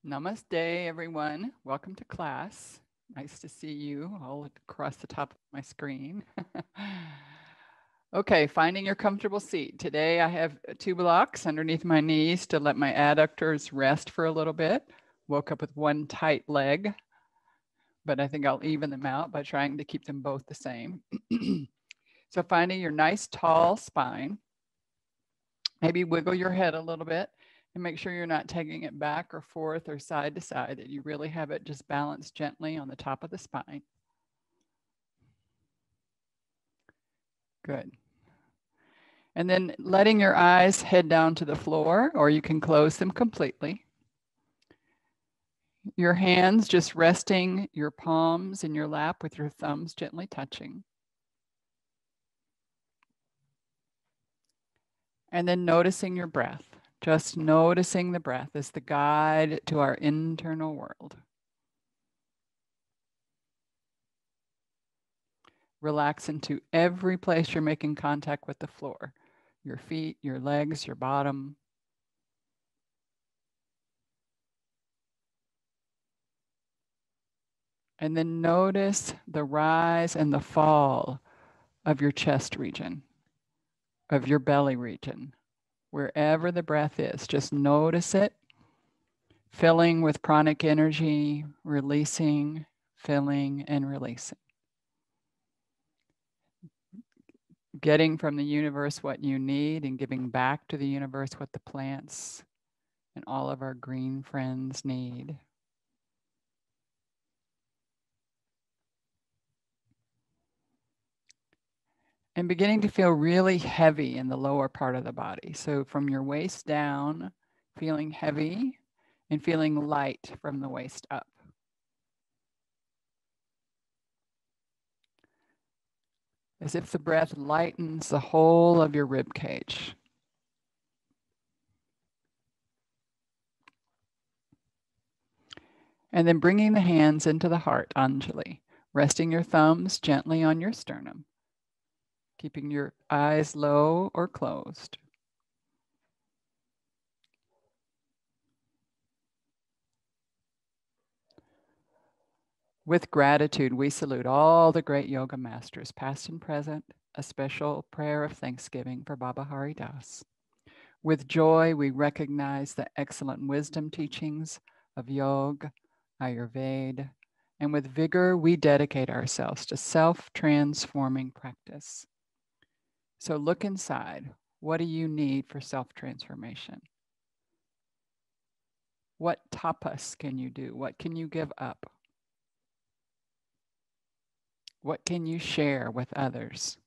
Namaste, everyone. Welcome to class. Nice to see you all across the top of my screen. Okay, finding your comfortable seat. Today I have 2 blocks underneath my knees to let my adductors rest for a little bit. Woke up with one tight leg, but I think I'll even them out by trying to keep them both the same. So finding your nice tall spine. Maybe wiggle your head a little bit and make sure you're not taking it back or forth or side to side, that you really have it just balanced gently on the top of the spine. Good. And then letting your eyes head down to the floor, or you can close them completely. Your hands just resting your palms in your lap with your thumbs gently touching. And then noticing your breath. Just noticing the breath as the guide to our internal world. Relax into every place you're making contact with the floor. Your feet, your legs, your bottom. And then notice the rise and the fall of your chest region, of your belly region. Wherever the breath is, just notice it, filling with pranic energy, releasing, filling, and releasing. Getting from the universe what you need and giving back to the universe what the plants and all of our green friends need. And beginning to feel really heavy in the lower part of the body. So from your waist down, feeling heavy and feeling light from the waist up. As if the breath lightens the whole of your rib cage. And then bringing the hands into the heart, Anjali, resting your thumbs gently on your sternum, keeping your eyes low or closed. With gratitude, we salute all the great yoga masters, past and present, a special prayer of thanksgiving for Baba Hari Das. With joy, we recognize the excellent wisdom teachings of yoga, Ayurveda, and with vigor, we dedicate ourselves to self-transforming practice. So look inside. What do you need for self-transformation? What tapas can you do? What can you give up? What can you share with others?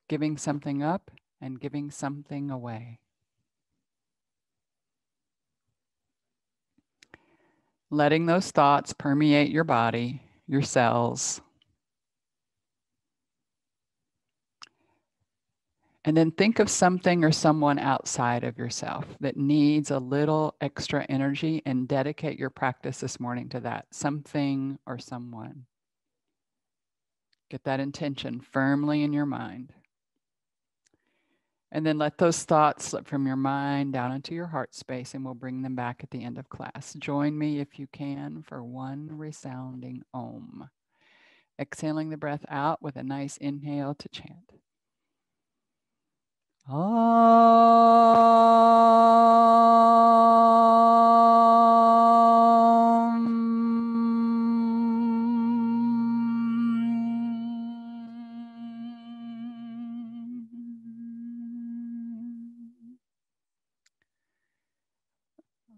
Giving something up and giving something away. Letting those thoughts permeate your body, your cells. And then think of something or someone outside of yourself that needs a little extra energy and dedicate your practice this morning to that something or someone. Get that intention firmly in your mind. And then let those thoughts slip from your mind down into your heart space, and we'll bring them back at the end of class. Join me if you can for one resounding Om. Exhaling the breath out with a nice inhale to chant.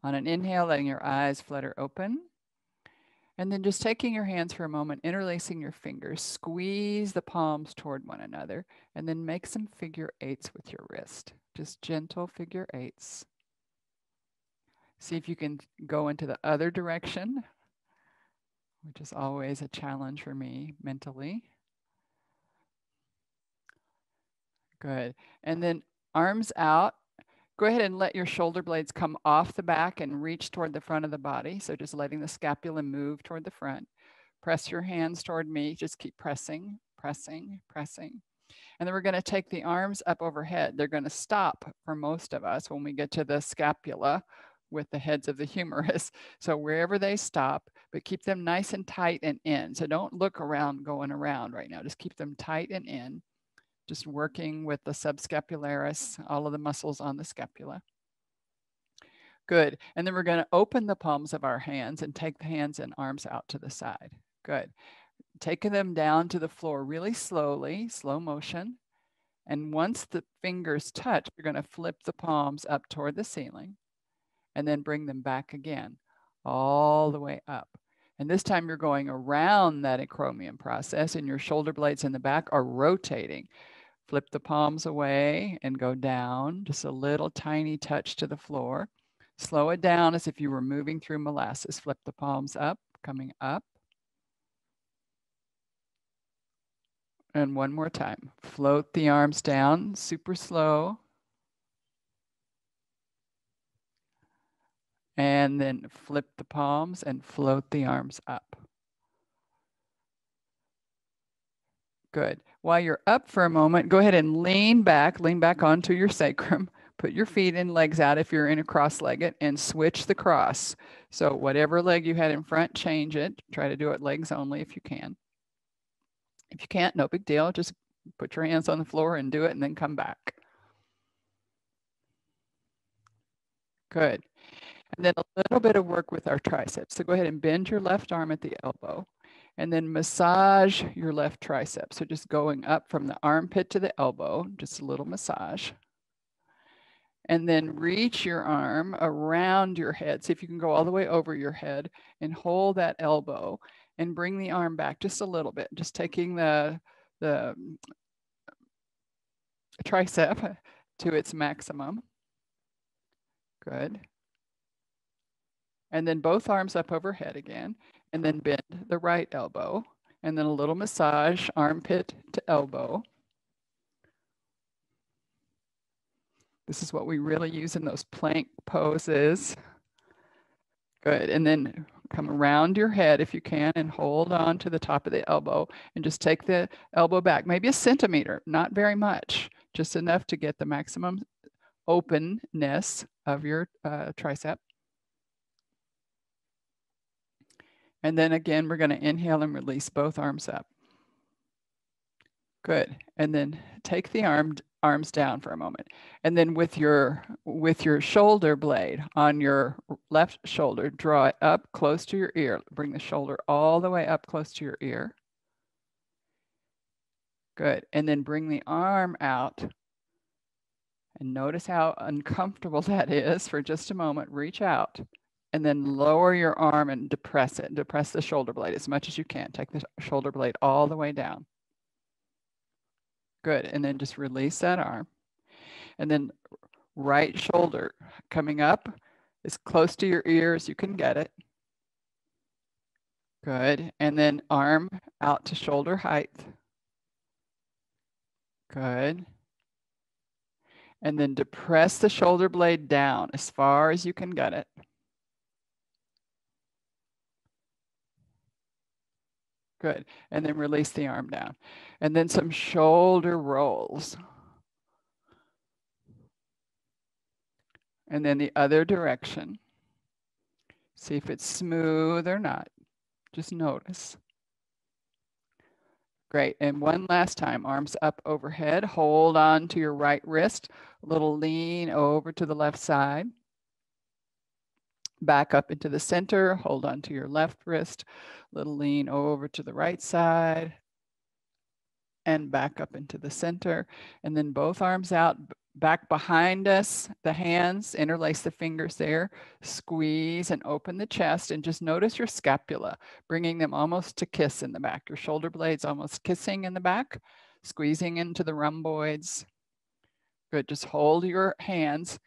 On an inhale, letting your eyes flutter open. And then just taking your hands for a moment, interlacing your fingers, squeeze the palms toward one another, and then make some figure eights with your wrist. Just gentle figure eights. See if you can go into the other direction, which is always a challenge for me mentally. Good. And then arms out. Go ahead and let your shoulder blades come off the back and reach toward the front of the body. So just letting the scapula move toward the front. Press your hands toward me. Just keep pressing, pressing, pressing. And then we're going to take the arms up overhead. They're going to stop for most of us when we get to the scapula with the heads of the humerus. So wherever they stop, but keep them nice and tight and in. So don't look around going around right now. Just keep them tight and in. Just working with the subscapularis, all of the muscles on the scapula. Good. And then we're going to open the palms of our hands and take the hands and arms out to the side. Good. Taking them down to the floor really slowly, slow motion. And once the fingers touch, you're going to flip the palms up toward the ceiling and then bring them back again, all the way up. And this time you're going around that acromion process and your shoulder blades in the back are rotating. Flip the palms away and go down, just a little tiny touch to the floor. Slow it down as if you were moving through molasses. Flip the palms up, coming up. And one more time. Float the arms down, super slow. And then flip the palms and float the arms up. Good. While you're up for a moment, go ahead and lean back onto your sacrum. Put your feet and legs out if you're in a cross-legged and switch the cross. So whatever leg you had in front, change it. Try to do it legs only if you can. If you can't, no big deal. Just put your hands on the floor and do it and then come back. Good. And then a little bit of work with our triceps. So go ahead and bend your left arm at the elbow and then massage your left tricep. So just going up from the armpit to the elbow, just a little massage. And then reach your arm around your head. See if you can go all the way over your head and hold that elbow and bring the arm back just a little bit. Just taking the tricep to its maximum. Good. And then both arms up overhead again. And then bend the right elbow. And then a little massage, armpit to elbow. This is what we really use in those plank poses. Good. And then come around your head if you can and hold on to the top of the elbow and just take the elbow back, maybe a centimeter, not very much, just enough to get the maximum openness of your tricep. And then again, we're going to inhale and release both arms up. Good. And then take the arms down for a moment. And then with your shoulder blade on your left shoulder, draw it up close to your ear. Bring the shoulder all the way up close to your ear. Good. And then bring the arm out. And notice how uncomfortable that is for just a moment. Reach out. And then lower your arm and depress it. Depress the shoulder blade as much as you can. Take the shoulder blade all the way down. Good. And then just release that arm. And then right shoulder coming up as close to your ear as you can get it. Good. And then arm out to shoulder height. Good. And then depress the shoulder blade down as far as you can get it. Good. And then release the arm down. And then some shoulder rolls. And then the other direction. See if it's smooth or not. Just notice. Great. And one last time, arms up overhead. Hold on to your right wrist. A little lean over to the left side. Back up into the center. Hold on to your left wrist. Little lean over to the right side. And back up into the center. And then both arms out, back behind us, the hands, interlace the fingers there, squeeze and open the chest, and just notice your scapula, bringing them almost to kiss in the back. Your shoulder blades almost kissing in the back, squeezing into the rhomboids. Good, just hold your hands,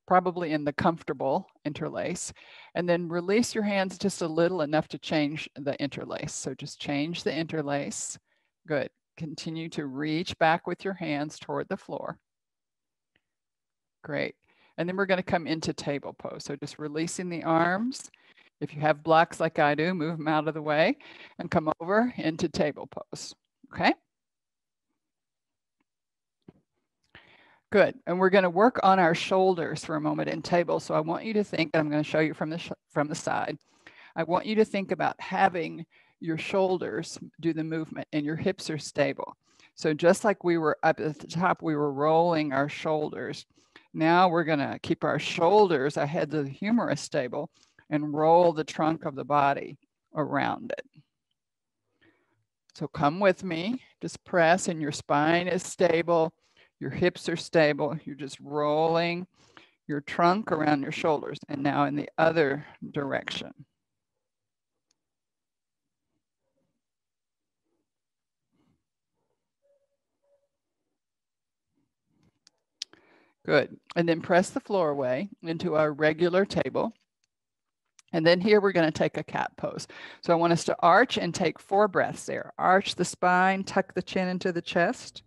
probably in the comfortable interlace, and then release your hands just a little, enough to change the interlace. So just change the interlace. Good. Continue to reach back with your hands toward the floor. Great. And then we're going to come into table pose. So just releasing the arms. If you have blocks like I do, move them out of the way and come over into table pose. Okay? Good. And we're going to work on our shoulders for a moment in table. So I want you to think, and I'm going to show you from the side. I want you to think about having your shoulders do the movement and your hips are stable. So just like we were up at the top, we were rolling our shoulders. Now we're going to keep our shoulders ahead of the humerus stable and roll the trunk of the body around it. So come with me, just press and your spine is stable. Your hips are stable. You're just rolling your trunk around your shoulders. And now in the other direction. Good. And then press the floor away into our regular table. And then here we're going to take a cat pose. So I want us to arch and take 4 breaths there. Arch the spine, tuck the chin into the chest.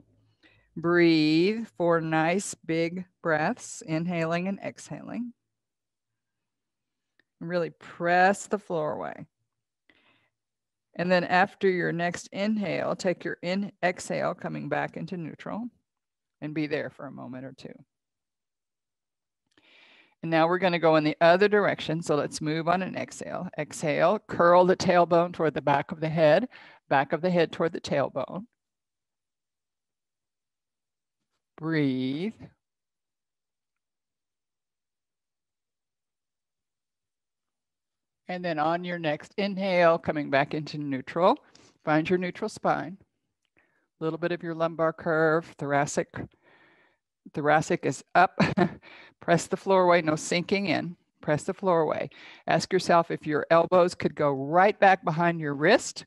Breathe 4 nice big breaths, inhaling and exhaling. And really press the floor away. And then after your next inhale, take your exhale coming back into neutral and be there for a moment or two. And now we're going to go in the other direction. So let's move on an exhale. Exhale, curl the tailbone toward the back of the head toward the tailbone. Breathe. And then on your next inhale, coming back into neutral, find your neutral spine. A little bit of your lumbar curve, thoracic is up. Press the floor away, no sinking in. Press the floor away. Ask yourself if your elbows could go right back behind your wrist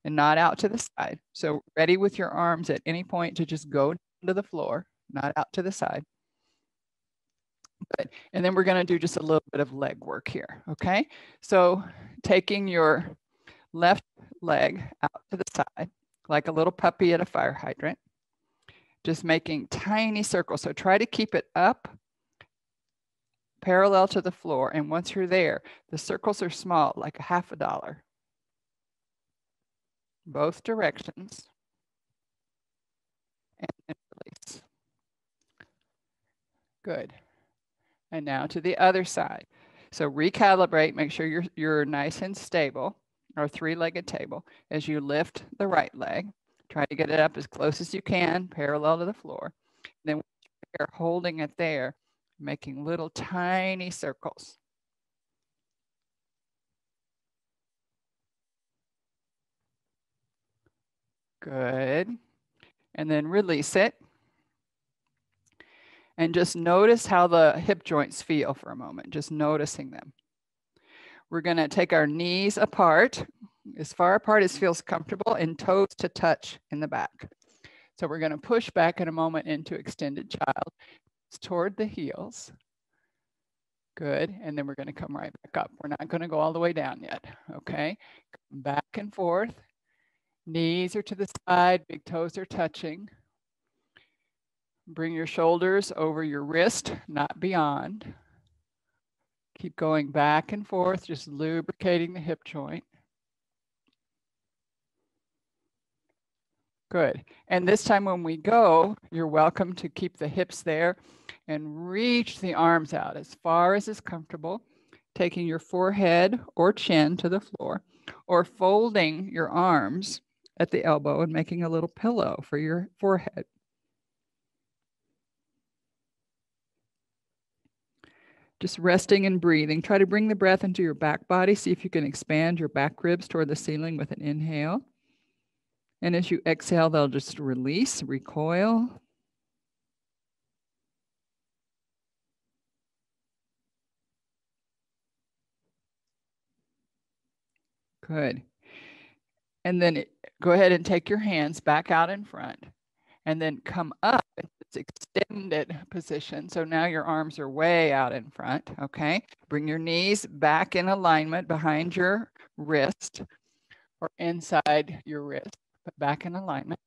and not out to the side. So ready with your arms at any point to just go to the floor, not out to the side. Good. And then we're going to do just a little bit of leg work here, okay? So taking your left leg out to the side, like a little puppy at a fire hydrant, just making tiny circles. So try to keep it up, parallel to the floor. And once you're there, the circles are small, like $50. Both directions. And release. Good. And now to the other side. So recalibrate, make sure you're nice and stable, our 3-legged table. As you lift the right leg, try to get it up as close as you can, parallel to the floor. Then you're holding it there, making little tiny circles. Good. And then release it. And just notice how the hip joints feel for a moment, just noticing them. We're going to take our knees apart, as far apart as feels comfortable, and toes to touch in the back. So we're going to push back in a moment into extended child toward the heels. Good. And then we're going to come right back up. We're not going to go all the way down yet. Okay. Back and forth. Knees are to the side. Big toes are touching. Bring your shoulders over your wrist, not beyond. Keep going back and forth, just lubricating the hip joint. Good. And this time when we go, you're welcome to keep the hips there and reach the arms out as far as is comfortable, taking your forehead or chin to the floor, or folding your arms at the elbow and making a little pillow for your forehead. Just resting and breathing. Try to bring the breath into your back body. See if you can expand your back ribs toward the ceiling with an inhale. And as you exhale, they'll just release, recoil. Good. And then go ahead and take your hands back out in front and then come up in this extended position. So now your arms are way out in front, okay? Bring your knees back in alignment behind your wrist or inside your wrist, but back in alignment.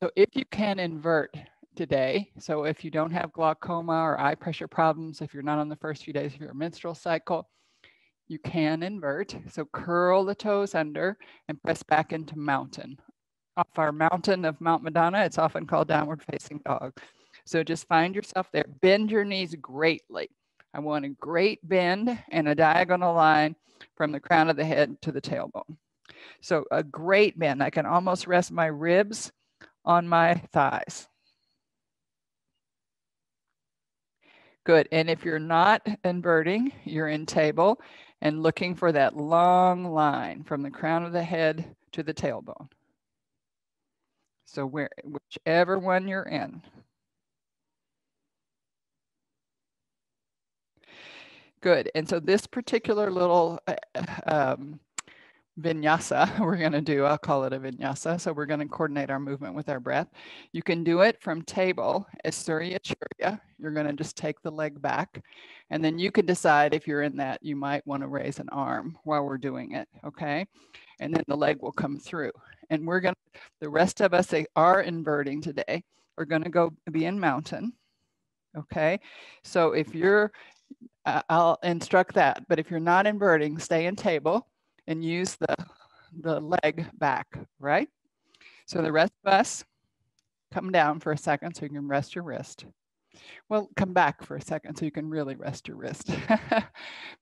So if you can invert today, so if you don't have glaucoma or eye pressure problems, if you're not on the first few days of your menstrual cycle, you can invert. So curl the toes under and press back into mountain. Off our mountain of Mount Madonna, it's often called downward facing dog. So just find yourself there. Bend your knees greatly. I want a great bend and a diagonal line from the crown of the head to the tailbone. So a great bend. I can almost rest my ribs on my thighs. Good. And if you're not inverting, you're in table and looking for that long line from the crown of the head to the tailbone. So whichever one you're in. Good. And so this particular little vinyasa we're going to do, I'll call it a vinyasa. So we're going to coordinate our movement with our breath. You can do it from table as Surya Churya. You're going to just take the leg back. And then you can decide if you're in that, you might want to raise an arm while we're doing it. Okay. And then the leg will come through. And we're going to, the rest of us that are inverting today are going to go be in mountain. Okay. So if you're, I'll instruct that. But if you're not inverting, stay in table and use the leg back, right? So the rest of us, come down for a second so you can rest your wrist. Well, come back for a second so you can really rest your wrist.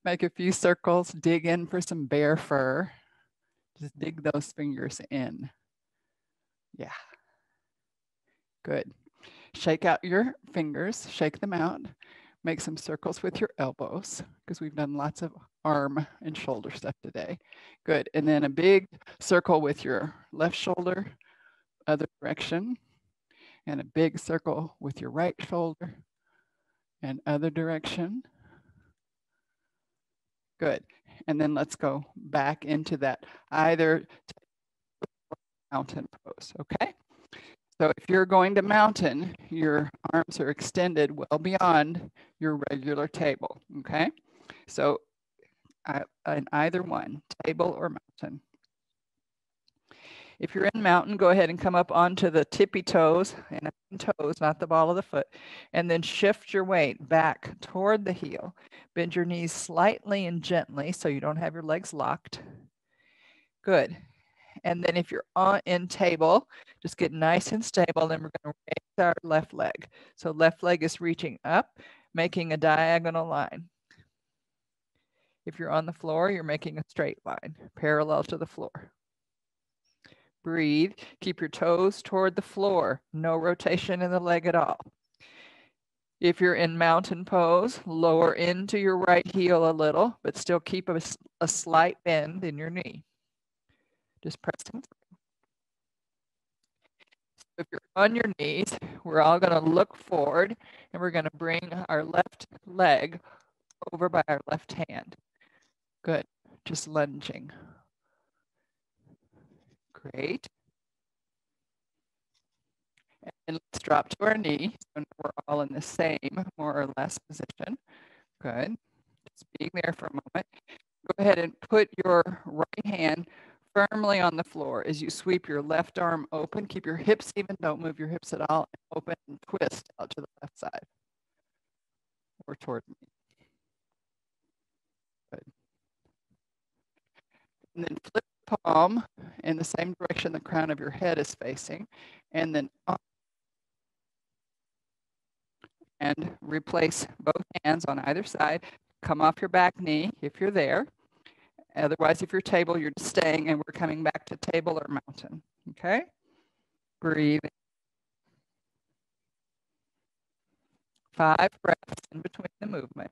Make a few circles, dig in for some bear fur. Just dig those fingers in. Yeah. Good. Shake out your fingers, shake them out. Make some circles with your elbows because we've done lots of arm and shoulder stuff today. Good. And then a big circle with your left shoulder, other direction. And a big circle with your right shoulder and other direction. Good. And then let's go back into that either mountain pose, okay? So if you're going to mountain, your arms are extended well beyond your regular table, okay? So in either one, table or mountain. If you're in mountain, go ahead and come up onto the tippy toes, and toes, not the ball of the foot, and then shift your weight back toward the heel. Bend your knees slightly and gently so you don't have your legs locked. Good. And then if you're in table, just get nice and stable. Then we're going to raise our left leg. So left leg is reaching up, making a diagonal line. If you're on the floor, you're making a straight line, parallel to the floor. Breathe. Keep your toes toward the floor. No rotation in the leg at all. If you're in mountain pose, lower into your right heel a little, but still keep a slight bend in your knee. Just pressing through. If you're on your knees, we're all going to look forward and we're going to bring our left leg over by our left hand. Good. Just lunging. Great. And let's drop to our knee. So we're all in the same, more or less position. Good. Just being there for a moment. Go ahead and put your right hand firmly on the floor as you sweep your left arm open. Keep your hips even. Don't move your hips at all. Open and twist out to the left side or toward me. Good. And then flip the palm in the same direction the crown of your head is facing. And then up and replace both hands on either side. Come off your back knee if you're there. Otherwise, if you're table, you're just staying and we're coming back to table or mountain. Okay? Breathe. 5 breaths in between the movement.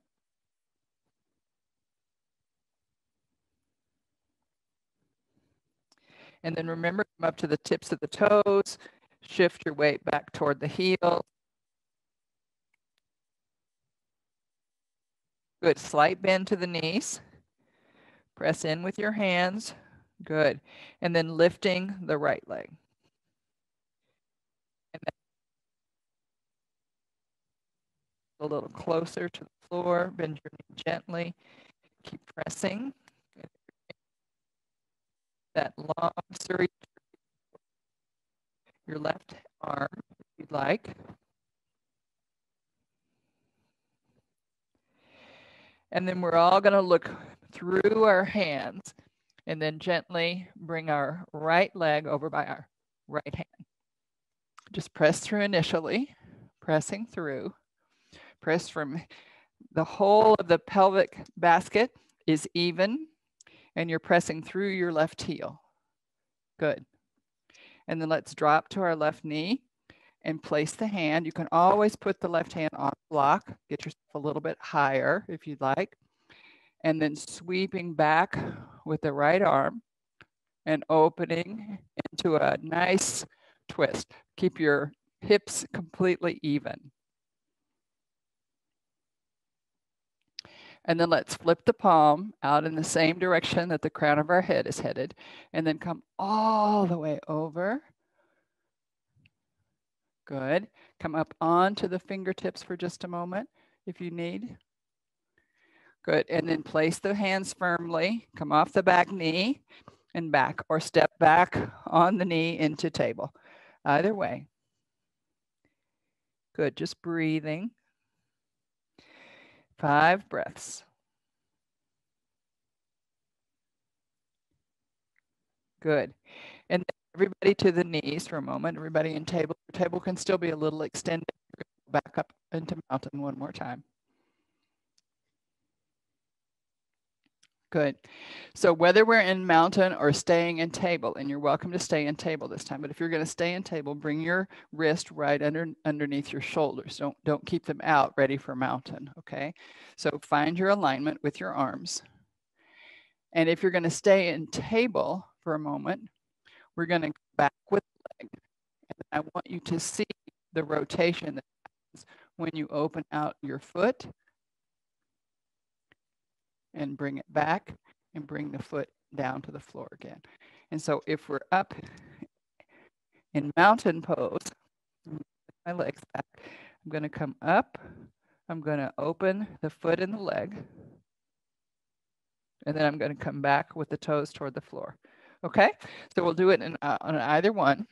And then remember, come up to the tips of the toes. Shift your weight back toward the heel. Good. Slight bend to the knees. Press in with your hands. Good. And then lifting the right leg. And then a little closer to the floor. Bend your knee gently. Keep pressing. That long Surya, your left arm, if you'd like. And then we're all going to look through our hands and then gently bring our right leg over by our right hand. Just press through initially. pressing through. Press from the whole of the pelvic basket is even, and you're pressing through your left heel. Good. And then let's drop to our left knee and place the hand. You can always put the left hand on the block. Get yourself a little bit higher if you'd like. And then sweeping back with the right arm and opening into a nice twist. Keep your hips completely even. And then let's flip the palm out in the same direction that the crown of our head is headed, and then come all the way over. Good. Come up onto the fingertips for just a moment if you need. Good. And then place the hands firmly. Come off the back knee and back, or step back on the knee into table. Either way. Good. Just breathing. 5 breaths. Good. And everybody to the knees for a moment. Everybody in table. Your table can still be a little extended. Back up into mountain one more time. Good. So whether we're in mountain or staying in table, and you're welcome to stay in table this time, but if you're going to stay in table, bring your wrist right underneath your shoulders. Don't keep them out ready for mountain, okay? So find your alignment with your arms. And if you're going to stay in table for a moment, we're going to go back with the leg. And I want you to see the rotation that happens when you open out your foot and bring it back and bring the foot down to the floor again. And so if we're up in mountain pose, my legs back, I'm going to come up, I'm going to open the foot and the leg, and then I'm going to come back with the toes toward the floor. Okay, so we'll do it on either one.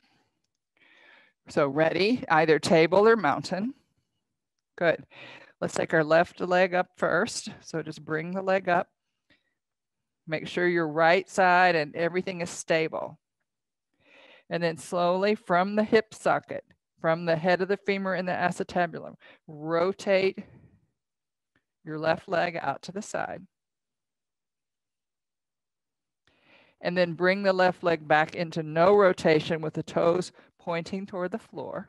So ready, either table or mountain. Good. Let's take our left leg up first. So just bring the leg up. Make sure your right side and everything is stable. And then slowly from the hip socket, from the head of the femur and the acetabulum, rotate your left leg out to the side. And then bring the left leg back into no rotation with the toes pointing toward the floor.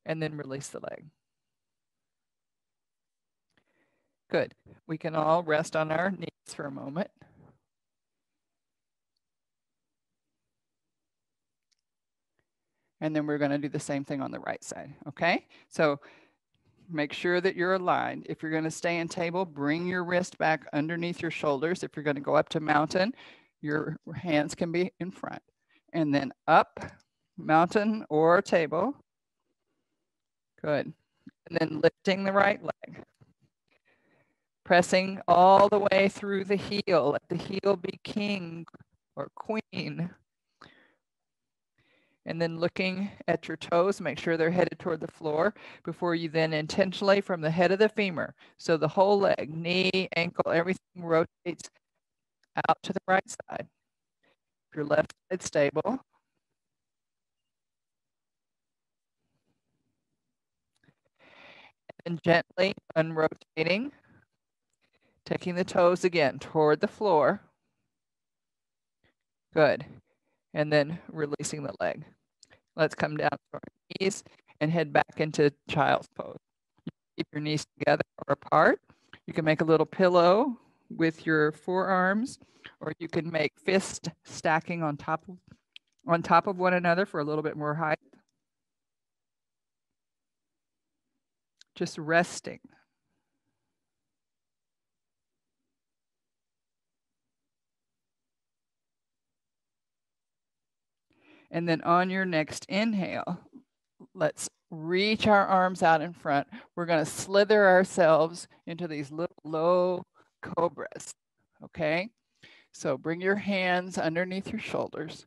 And then release the leg. Good. We can all rest on our knees for a moment. And then we're going to do the same thing on the right side, okay? So make sure that you're aligned. If you're going to stay in table, bring your wrist back underneath your shoulders. If you're going to go up to mountain, your hands can be in front. And then up, mountain or table. Good. And then lifting the right leg. Pressing all the way through the heel. Let the heel be king or queen. And then looking at your toes, make sure they're headed toward the floor before you then intentionally from the head of the femur. So the whole leg, knee, ankle, everything rotates out to the right side. Your left side stable. And gently unrotating, taking the toes again toward the floor. Good. And then releasing the leg. Let's come down to our knees and head back into child's pose. Keep your knees together or apart. You can make a little pillow with your forearms, or you can make fist stacking on top of one another for a little bit more height. Just resting. And then on your next inhale, let's reach our arms out in front. We're going to slither ourselves into these little low cobras, okay? So bring your hands underneath your shoulders.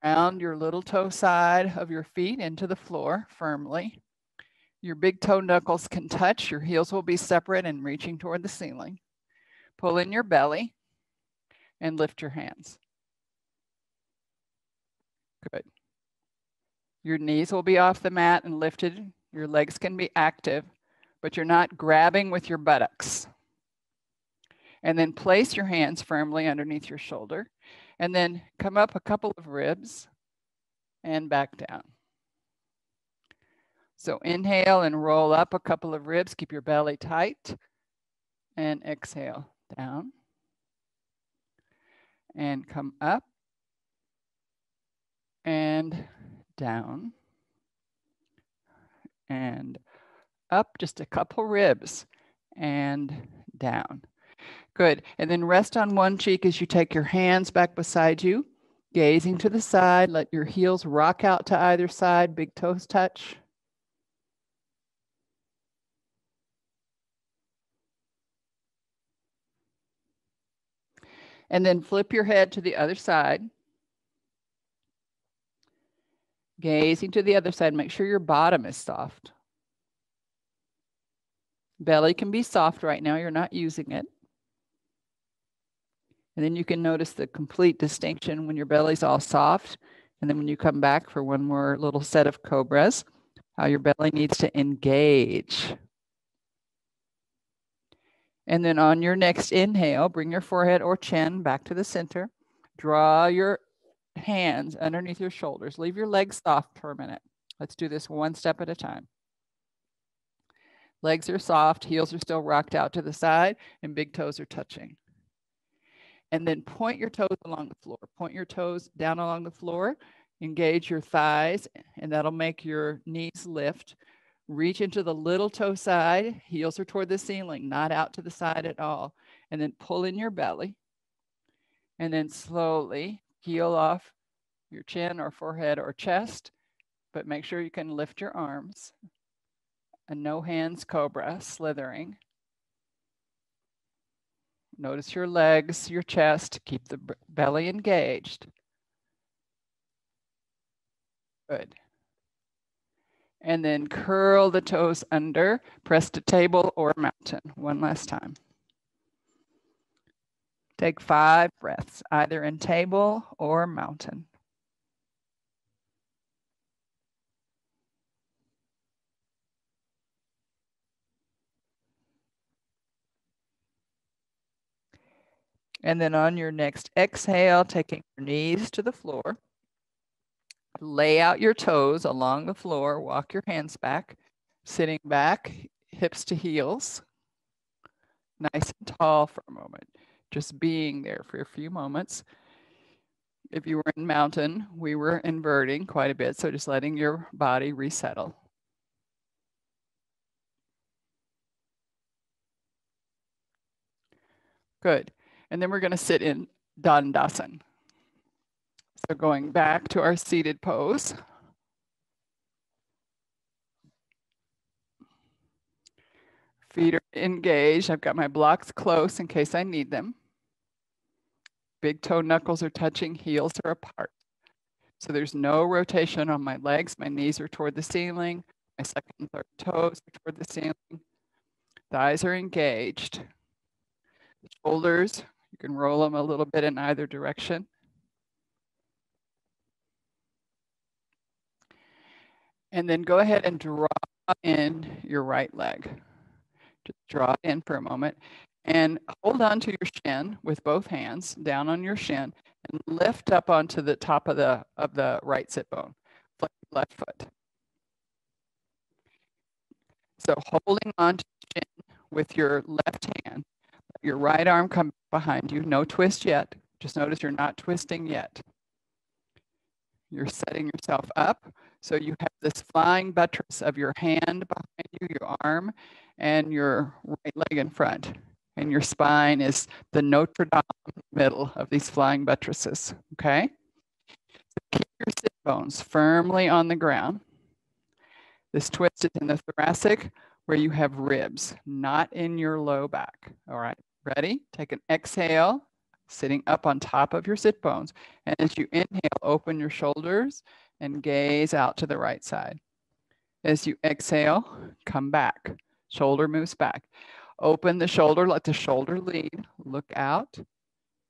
Ground your little toe side of your feet into the floor firmly. Your big toe knuckles can touch. Your heels will be separate and reaching toward the ceiling. Pull in your belly and lift your hands. Good. Your knees will be off the mat and lifted. Your legs can be active, but you're not grabbing with your buttocks. And then place your hands firmly underneath your shoulder. And then come up a couple of ribs and back down. So inhale and roll up a couple of ribs. Keep your belly tight. And exhale down. And come up and down. And up just a couple ribs and down. Good. And then rest on one cheek as you take your hands back beside you, gazing to the side. Let your heels rock out to either side. Big toes touch. And then flip your head to the other side. Gazing to the other side. Make sure your bottom is soft. Belly can be soft right now. You're not using it. And then you can notice the complete distinction when your belly's all soft. And then when you come back for one more little set of cobras, how your belly needs to engage. And then on your next inhale, bring your forehead or chin back to the center. Draw your hands underneath your shoulders. Leave your legs soft for a minute. Let's do this one step at a time. Legs are soft, heels are still rocked out to the side, and big toes are touching. And then point your toes along the floor. Point your toes down along the floor. Engage your thighs, and that'll make your knees lift. Reach into the little toe side. Heels are toward the ceiling, not out to the side at all. And then pull in your belly. And then slowly peel off your chin or forehead or chest, but make sure you can lift your arms. A no hands cobra, slithering. Notice your legs, your chest. Keep the belly engaged. Good. And then curl the toes under, press to table or mountain. One last time. Take 5 breaths, either in table or mountain. And then on your next exhale, taking your knees to the floor. Lay out your toes along the floor. Walk your hands back. Sitting back, hips to heels. Nice and tall for a moment. Just being there for a few moments. If you were in mountain, we were inverting quite a bit. So just letting your body resettle. Good. And then we're going to sit in Dandasana. So going back to our seated pose. Feet are engaged. I've got my blocks close in case I need them. Big toe knuckles are touching, heels are apart. So there's no rotation on my legs. My knees are toward the ceiling. My second and third toes are toward the ceiling. Thighs are engaged. The shoulders, you can roll them a little bit in either direction. And then go ahead and draw in your right leg. Just draw it in for a moment and hold on to your shin with both hands down on your shin and lift up onto the top of the right sit bone. Flex your left foot. So holding on to the shin with your left hand, let your right arm come behind you. No twist yet. Just notice you're not twisting yet. You're setting yourself up. So you have this flying buttress of your hand behind you, your arm, and your right leg in front. And your spine is the Notre Dame middle of these flying buttresses, okay? So keep your sit bones firmly on the ground. This twist is in the thoracic where you have ribs, not in your low back, all right? Ready? Take an exhale, sitting up on top of your sit bones. And as you inhale, open your shoulders and gaze out to the right side. As you exhale, come back. Shoulder moves back. Open the shoulder, let the shoulder lead. Look out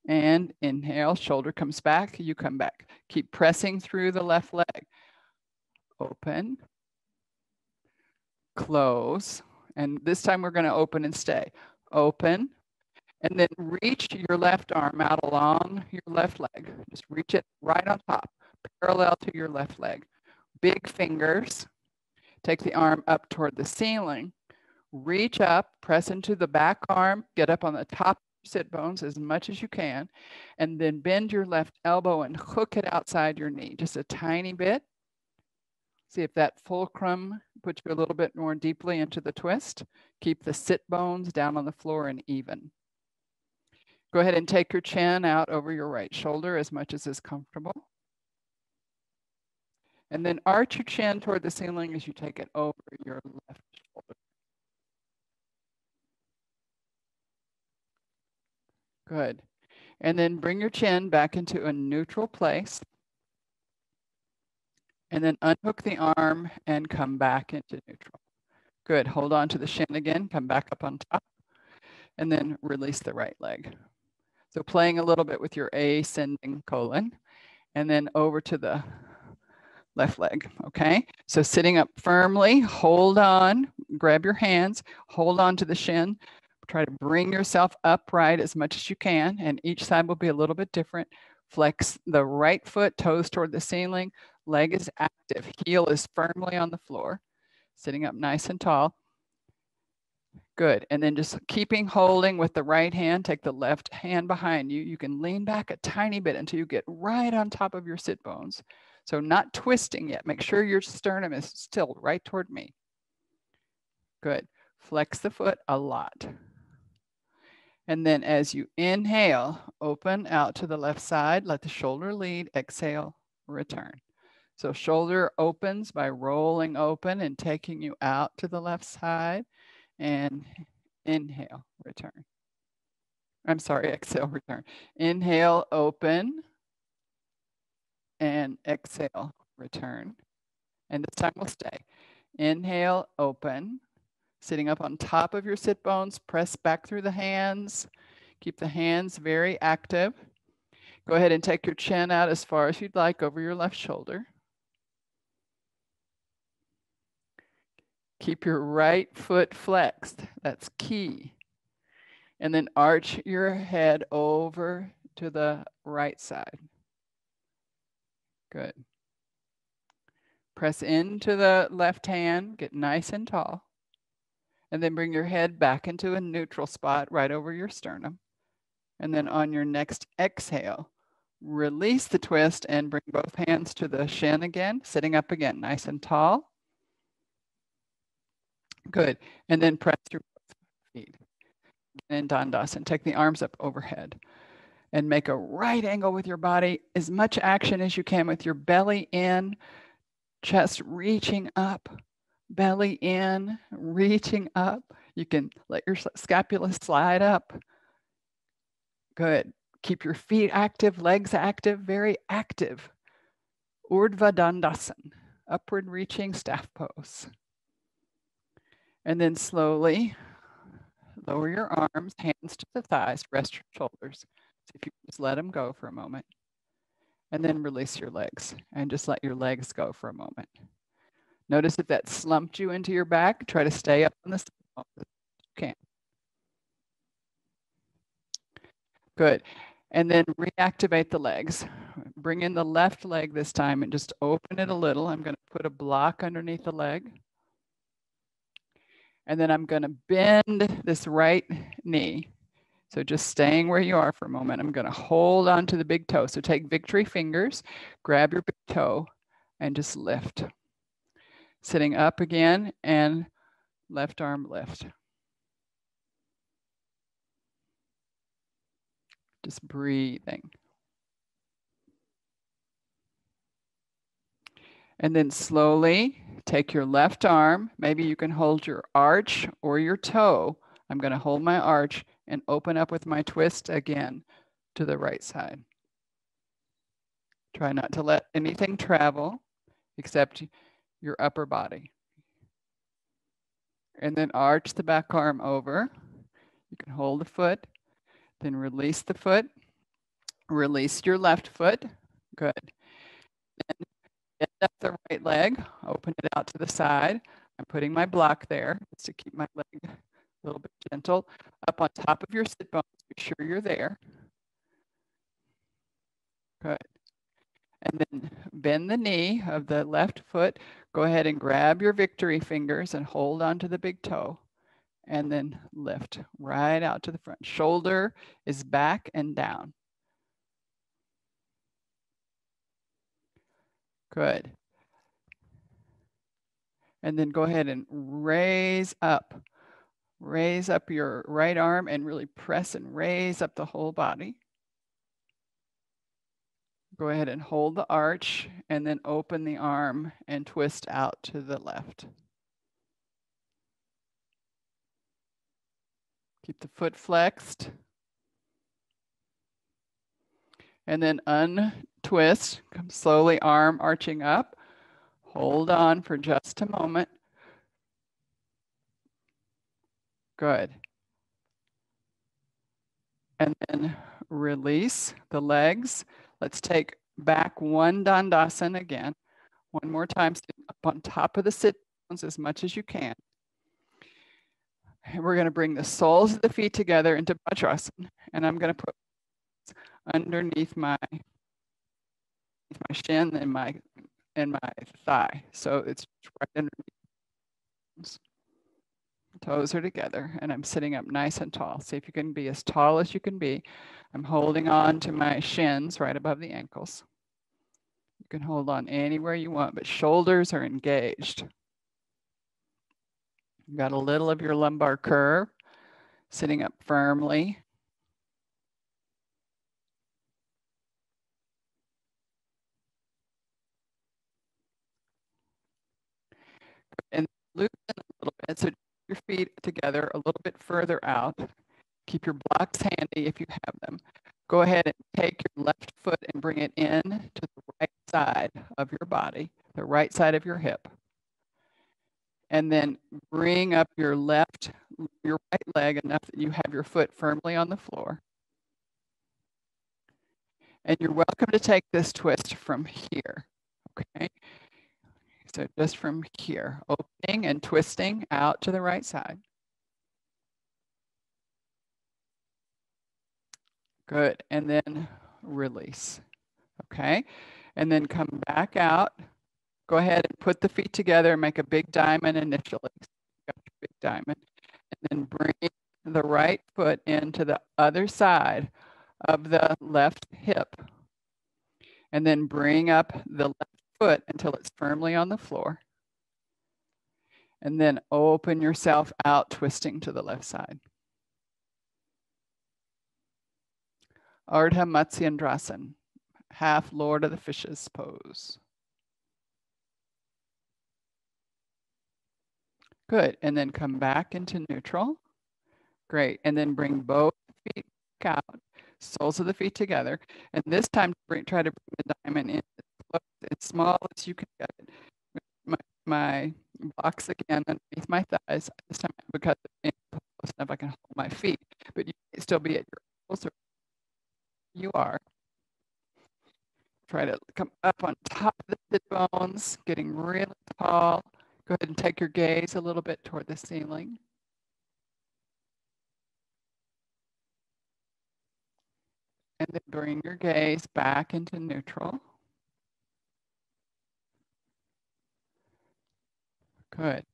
and inhale, shoulder comes back, you come back. Keep pressing through the left leg. open, close. And this time we're going to open and stay. Open, and then reach your left arm out along your left leg. Just reach it right on top, parallel to your left leg. Big fingers. Take the arm up toward the ceiling. Reach up, press into the back arm, get up on the top of your sit bones as much as you can, and then bend your left elbow and hook it outside your knee, just a tiny bit. See if that fulcrum puts you a little bit more deeply into the twist. Keep the sit bones down on the floor and even. Go ahead and take your chin out over your right shoulder as much as is comfortable. And then arch your chin toward the ceiling as you take it over your left shoulder. Good. And then bring your chin back into a neutral place. And then unhook the arm and come back into neutral. Good. Hold on to the shin again. Come back up on top. And then release the right leg. So playing a little bit with your ascending colon. And then over to the left leg. Okay. So sitting up firmly, hold on, grab your hands, hold on to the shin. Try to bring yourself upright as much as you can. And each side will be a little bit different. Flex the right foot, toes toward the ceiling. Leg is active. Heel is firmly on the floor. Sitting up nice and tall. Good. And then just keeping holding with the right hand, take the left hand behind you. You can lean back a tiny bit until you get right on top of your sit bones. So not twisting yet. Make sure your sternum is still right toward me. Good. Flex the foot a lot. And then as you inhale, open out to the left side, let the shoulder lead, exhale, return. So shoulder opens by rolling open and taking you out to the left side, and inhale, return. I'm sorry, exhale, return. Inhale, open, and exhale, return. And this time we'll stay. Inhale, open. Sitting up on top of your sit bones, press back through the hands. Keep the hands very active. Go ahead and take your chin out as far as you'd like over your left shoulder. Keep your right foot flexed. That's key. And then arch your head over to the right side. Good. Press into the left hand, get nice and tall. And then bring your head back into a neutral spot right over your sternum. And then on your next exhale, release the twist and bring both hands to the shin again, sitting up again, nice and tall. Good. And then press through both feet. And Dandasana, take the arms up overhead and make a right angle with your body. As much action as you can with your belly in, chest reaching up. Belly in, reaching up. You can let your scapula slide up. Good. Keep your feet active, legs active, very active. Urdhva Dandasana, upward reaching staff pose. And then slowly lower your arms, hands to the thighs, rest your shoulders. So if you just let them go for a moment. And then release your legs and just let your legs go for a moment. Notice if that slumped you into your back, try to stay up on the spine as you can. Good. And then reactivate the legs. Bring in the left leg this time and just open it a little. I'm going to put a block underneath the leg. And then I'm going to bend this right knee. So just staying where you are for a moment. I'm going to hold on to the big toe. So take victory fingers, grab your big toe, and just lift. Sitting up again and left arm lift. Just breathing. And then slowly take your left arm. Maybe you can hold your arch or your toe. I'm going to hold my arch and open up with my twist again to the right side. Try not to let anything travel except your upper body. And then arch the back arm over. You can hold the foot, then release the foot. Release your left foot. Good. And up the right leg, open it out to the side. I'm putting my block there just to keep my leg a little bit gentle. Up on top of your sit bones, be sure you're there. Good. And then bend the knee of the left foot. Go ahead and grab your victory fingers and hold onto the big toe. And then lift right out to the front. Shoulder is back and down. Good. And then go ahead and raise up. Raise up your right arm and really press and raise up the whole body. Go ahead and hold the arch and then open the arm and twist out to the left. Keep the foot flexed. And then untwist, come slowly, arm arching up. Hold on for just a moment. Good. And then release the legs. Let's take back one Dandasana again. One more time, sitting up on top of the sit bones as much as you can. And we're going to bring the soles of the feet together into Vajrasana. And I'm going to put underneath my shin and my thigh. So it's right underneath. Toes are together and I'm sitting up nice and tall. See if you can be as tall as you can be. I'm holding on to my shins right above the ankles. You can hold on anywhere you want, but shoulders are engaged. You've got a little of your lumbar curve, sitting up firmly. And loosen a little bit, so your feet together a little bit further out. Keep your blocks handy if you have them. Go ahead and take your left foot and bring it in to the right side of your body, the right side of your hip. And then bring up your right leg enough that you have your foot firmly on the floor. And you're welcome to take this twist from here, okay? So just from here, opening and twisting out to the right side. Good, and then release, okay? And then come back out. Go ahead and put the feet together and make a big diamond initially. Big diamond. And then bring the right foot into the other side of the left hip. And then bring up the left foot until it's firmly on the floor. And then open yourself out, twisting to the left side. Ardha Matsyendrasana, half Lord of the Fishes pose. Good, and then come back into neutral. Great, and then bring both feet back out, soles of the feet together. And this time, try to bring the diamond in as small as you can get it. My blocks again underneath my thighs. This time, because it's close enough, I can hold my feet, but you can still be at your ankles or you are. Try to come up on top of the sit bones, getting really tall. Go ahead and take your gaze a little bit toward the ceiling. And then bring your gaze back into neutral. Good.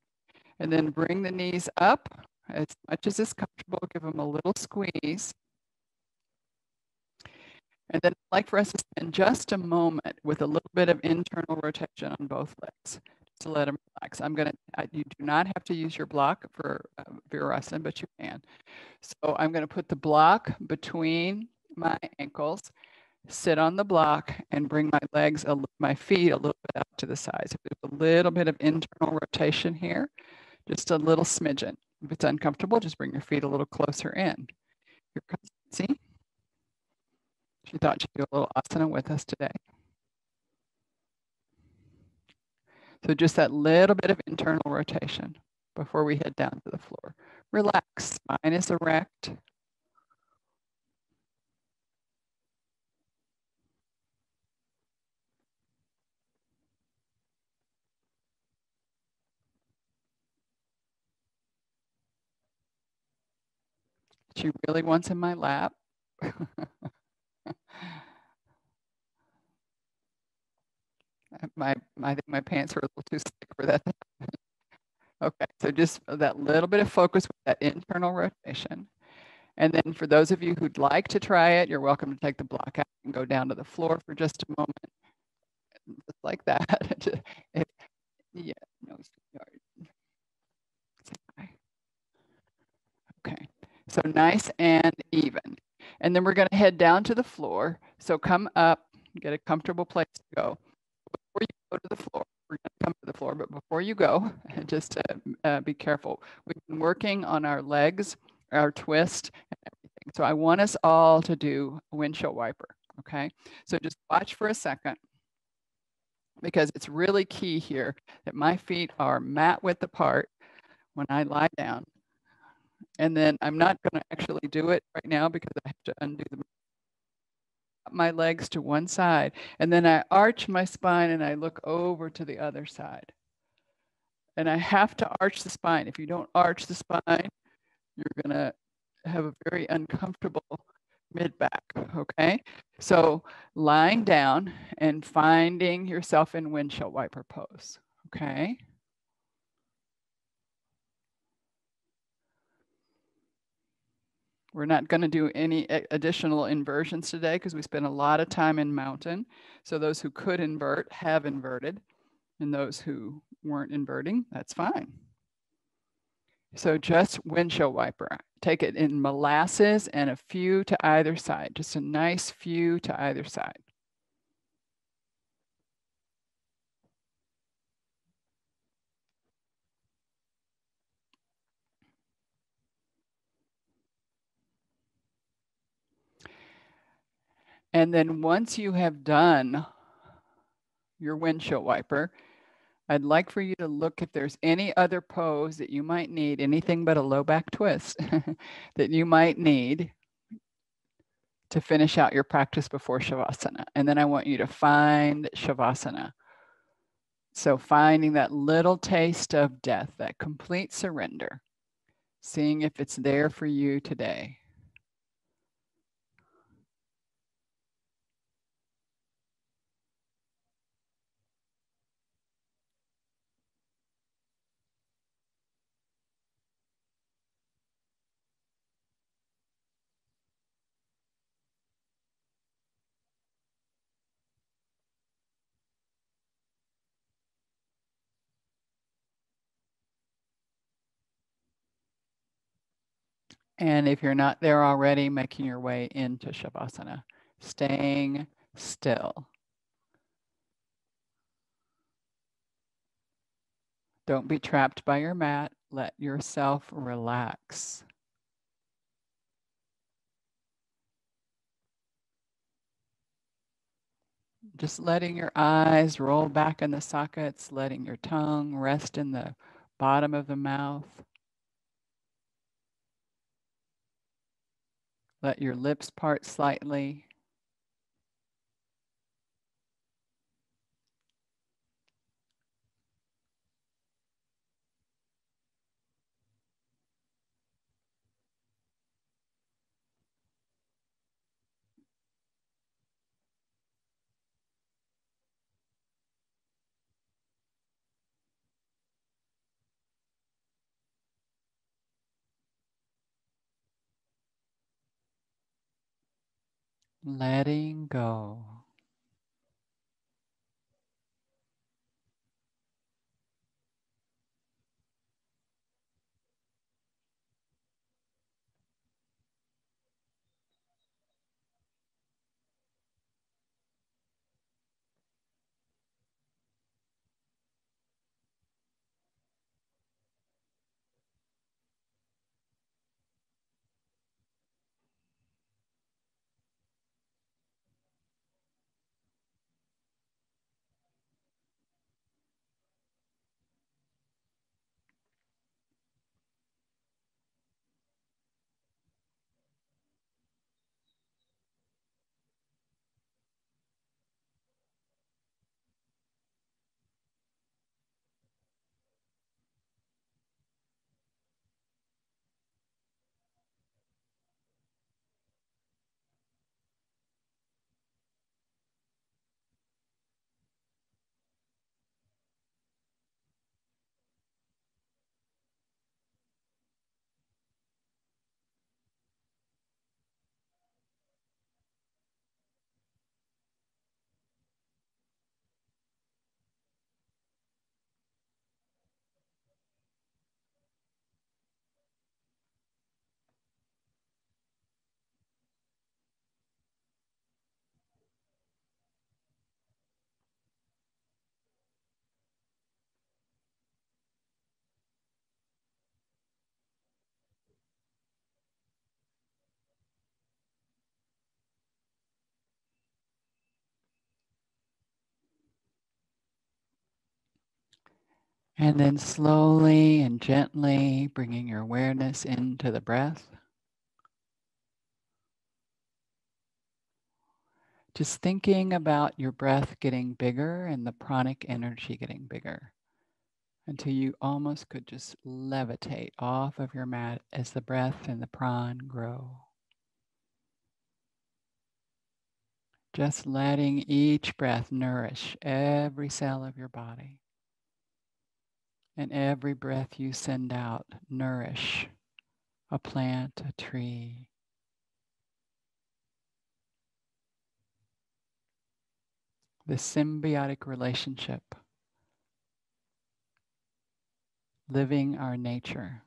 And then bring the knees up as much as is comfortable. Give them a little squeeze. And then I'd like for us to spend just a moment with a little bit of internal rotation on both legs to let them relax. You do not have to use your block for Virasana, but you can. So I'm going to put the block between my ankles, sit on the block, and bring my feet a little bit out to the side. So there's a little bit of internal rotation here, just a little smidgen. If it's uncomfortable, just bring your feet a little closer in. Here comes Nancy. She thought she'd do a little asana with us today. So just that little bit of internal rotation before we head down to the floor. Relax, spine is erect. she really wants in my lap. I think my pants are a little too thick for that. Okay, so just that little bit of focus with that internal rotation. And then for those of you who'd like to try it, you're welcome to take the block out and go down to the floor for just a moment, just like that. Yeah, no, okay, so nice and even. And then we're going to head down to the floor. So come up, get a comfortable place to go. Before you go to the floor, we're going to come to the floor, but before you go, just be careful. We've been working on our legs, our twist, and everything. So I want us all to do a windshield wiper, okay? So just watch for a second, because it's really key here that my feet are mat width apart when I lie down. And then I'm not going to actually do it right now because I have to undo my legs to one side. And then I arch my spine and I look over to the other side. And I have to arch the spine. If you don't arch the spine, you're going to have a very uncomfortable mid-back, okay? So lying down and finding yourself in windshield wiper pose, okay? We're not going to do any additional inversions today because we spent a lot of time in mountain. So those who could invert have inverted, and those who weren't inverting, that's fine. So just windshield wiper. Take it in molasses and a few to either side, just a nice few to either side. And then once you have done your windshield wiper, I'd like for you to look if there's any other pose that you might need, anything but a low back twist that you might need to finish out your practice before Shavasana. And then I want you to find Shavasana. So finding that little taste of death, that complete surrender, seeing if it's there for you today. And if you're not there already, making your way into Shavasana, staying still. Don't be trapped by your mat. Let yourself relax. Just letting your eyes roll back in the sockets, letting your tongue rest in the bottom of the mouth. Let your lips part slightly. Letting go. And then slowly and gently bringing your awareness into the breath. Just thinking about your breath getting bigger and the pranic energy getting bigger until you almost could just levitate off of your mat as the breath and the pran grow. Just letting each breath nourish every cell of your body. And every breath you send out, nourish a plant, a tree. This symbiotic relationship, living our nature.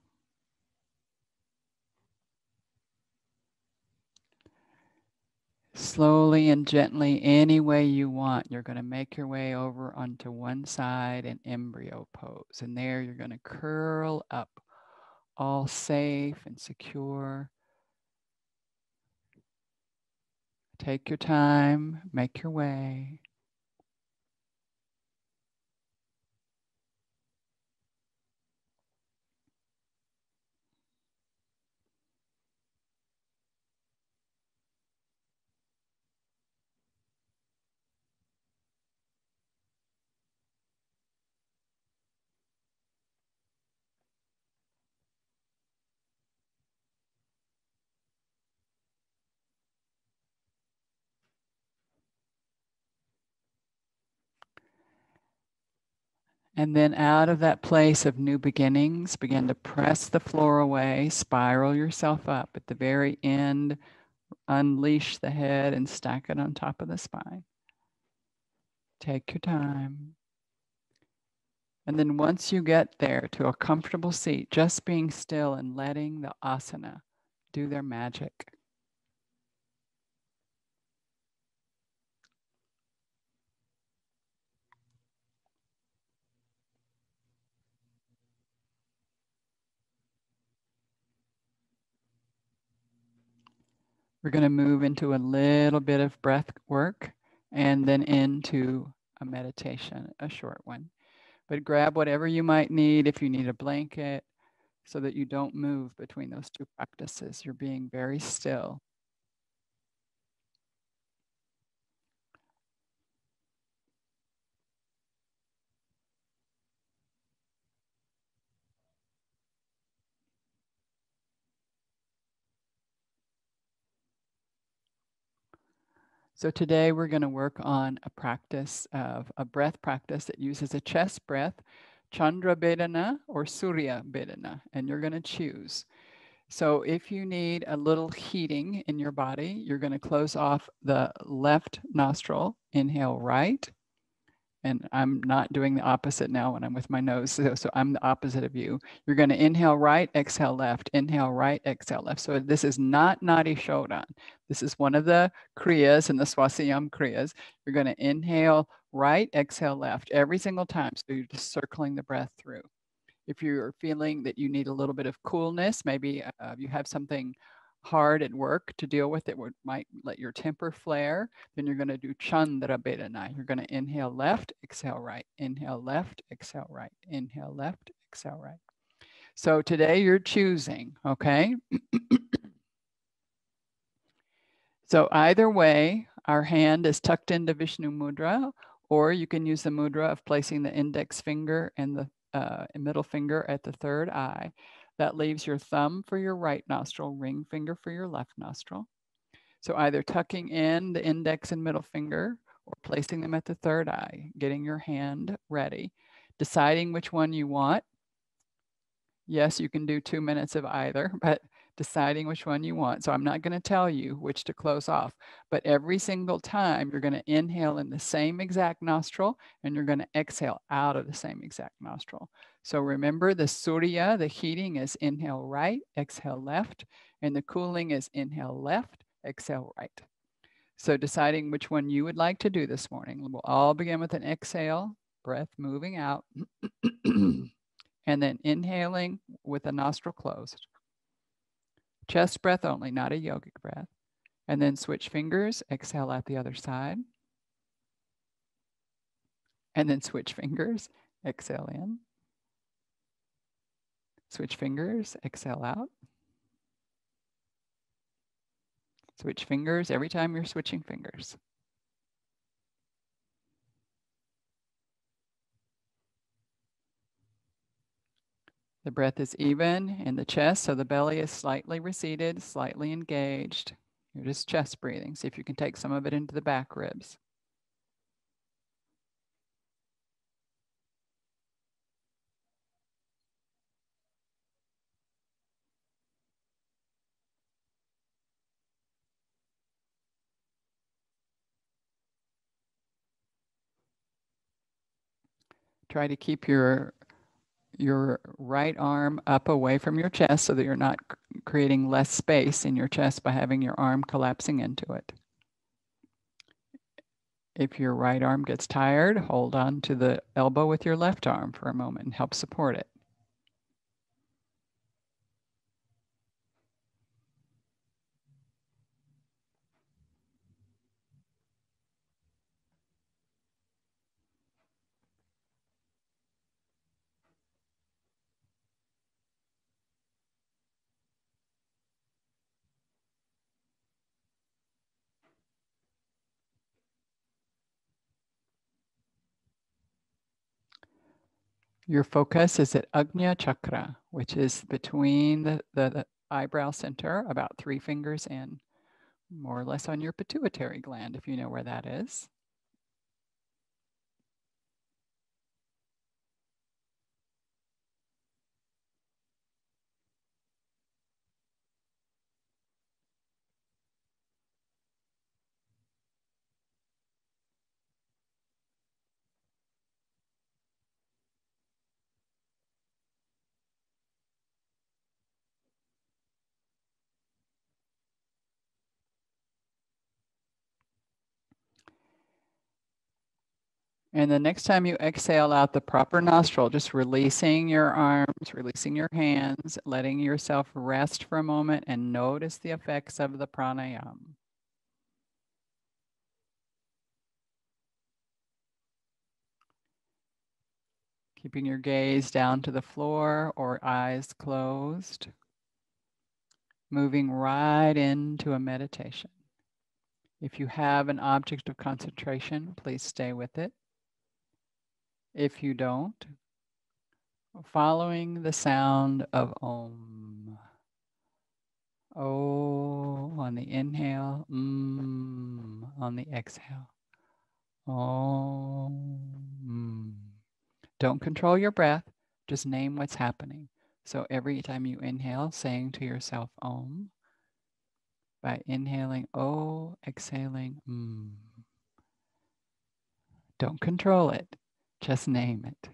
Slowly and gently, any way you want, you're going to make your way over onto one side in embryo pose. And there you're going to curl up, all safe and secure. Take your time, make your way. And then out of that place of new beginnings, begin to press the floor away, spiral yourself up. At the very end, unleash the head and stack it on top of the spine. Take your time. And then once you get there to a comfortable seat, just being still and letting the asana do their magic. We're going to move into a little bit of breath work and then into a meditation, a short one. But grab whatever you might need. If you need a blanket, so that you don't move between those two practices. You're being very still. So today we're going to work on a practice of a breath practice that uses a chest breath, Chandra Bhedana or Surya Bhedana, and you're going to choose. So if you need a little heating in your body, you're going to close off the left nostril, inhale right. And I'm not doing the opposite now when I'm with my nose. So I'm the opposite of you. You're going to inhale right, exhale left, inhale right, exhale left. So this is not Nadi Shodan. This is one of the Kriyas and the Swasayam Kriyas. You're going to inhale right, exhale left every single time. So you're just circling the breath through. If you're feeling that you need a little bit of coolness, maybe you have something hard at work to deal with that might let your temper flare, then you're going to do Chandra Bhedana. You're going to inhale left, exhale right, inhale left, exhale right, inhale left, exhale right. So today you're choosing, okay? So either way, our hand is tucked into Vishnu Mudra, or you can use the mudra of placing the index finger and the middle finger at the third eye. That leaves your thumb for your right nostril, ring finger for your left nostril. So either tucking in the index and middle finger or placing them at the third eye, getting your hand ready, deciding which one you want. Yes, you can do 2 minutes of either, but deciding which one you want. So I'm not going to tell you which to close off, but every single time you're going to inhale in the same exact nostril and you're going to exhale out of the same exact nostril. So remember the Surya, the heating is inhale right, exhale left, and the cooling is inhale left, exhale right. So deciding which one you would like to do this morning. We'll all begin with an exhale, breath moving out. And then inhaling with the nostril closed. Chest breath only, not a yogic breath. And then switch fingers, exhale at the other side. And then switch fingers, exhale in. Switch fingers, exhale out. Switch fingers every time you're switching fingers. The breath is even in the chest, so the belly is slightly receded, slightly engaged. You're just chest breathing. See if you can take some of it into the back ribs. Try to keep your right arm up away from your chest so that you're not creating less space in your chest by having your arm collapsing into it. If your right arm gets tired, hold on to the elbow with your left arm for a moment and help support it. Your focus is at Ajna Chakra, which is between the eyebrow center, about 3 fingers in, more or less on your pituitary gland, if you know where that is. And the next time you exhale out the proper nostril, just releasing your arms, releasing your hands, letting yourself rest for a moment and notice the effects of the pranayama. Keeping your gaze down to the floor or eyes closed. Moving right into a meditation. If you have an object of concentration, please stay with it. If you don't, following the sound of Om. Oh on the inhale, on the exhale. Om. Don't control your breath, just name what's happening. So every time you inhale, saying to yourself Om, by inhaling O, exhaling Don't control it, just name it.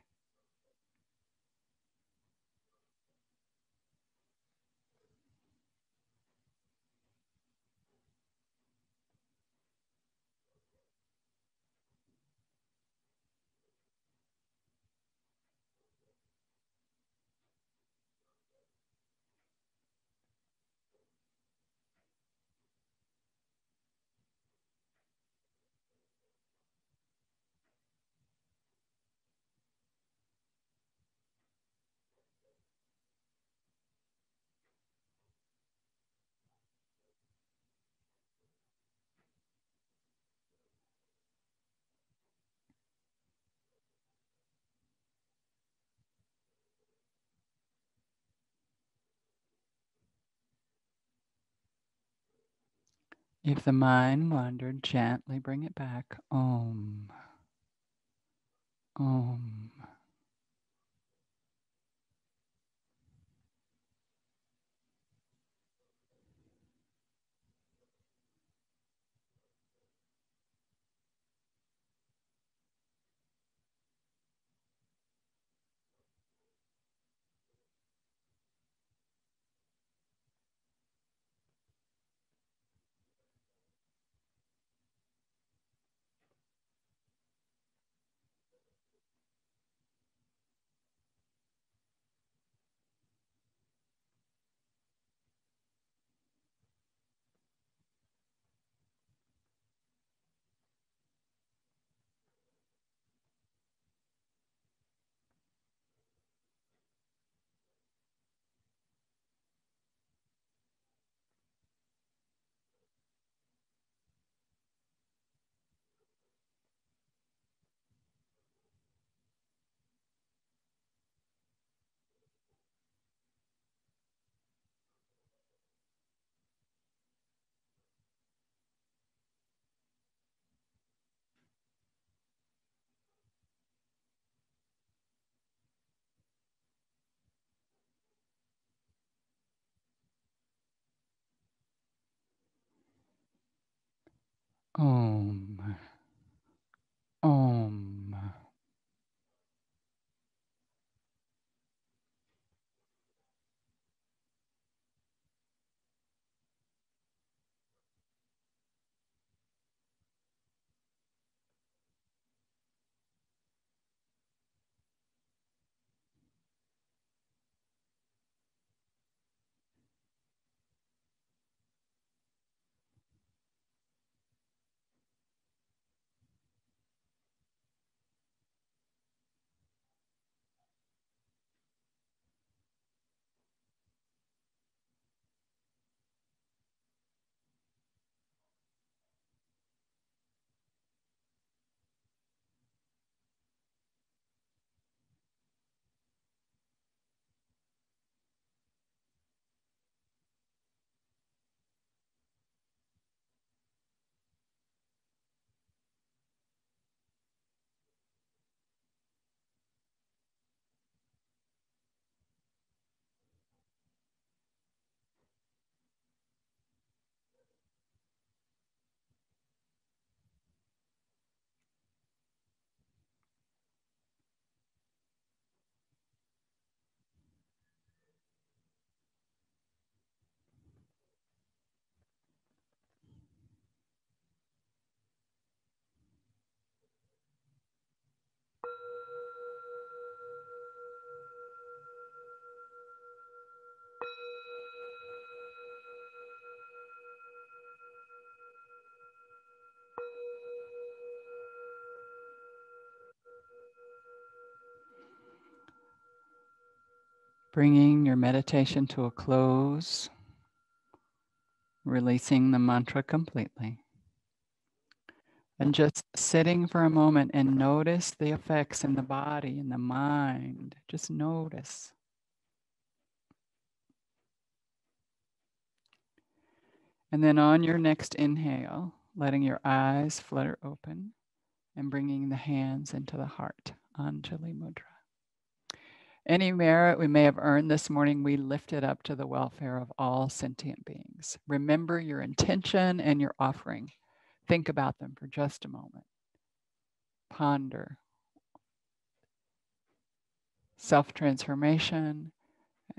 If the mind wandered, gently bring it back. Om. Om. Om. Om. Bringing your meditation to a close, releasing the mantra completely. And just sitting for a moment and notice the effects in the body, in the mind. Just notice. And then on your next inhale, letting your eyes flutter open and bringing the hands into the heart, Anjali Mudra. Any merit we may have earned this morning, we lift it up to the welfare of all sentient beings. Remember your intention and your offering. Think about them for just a moment. Ponder self-transformation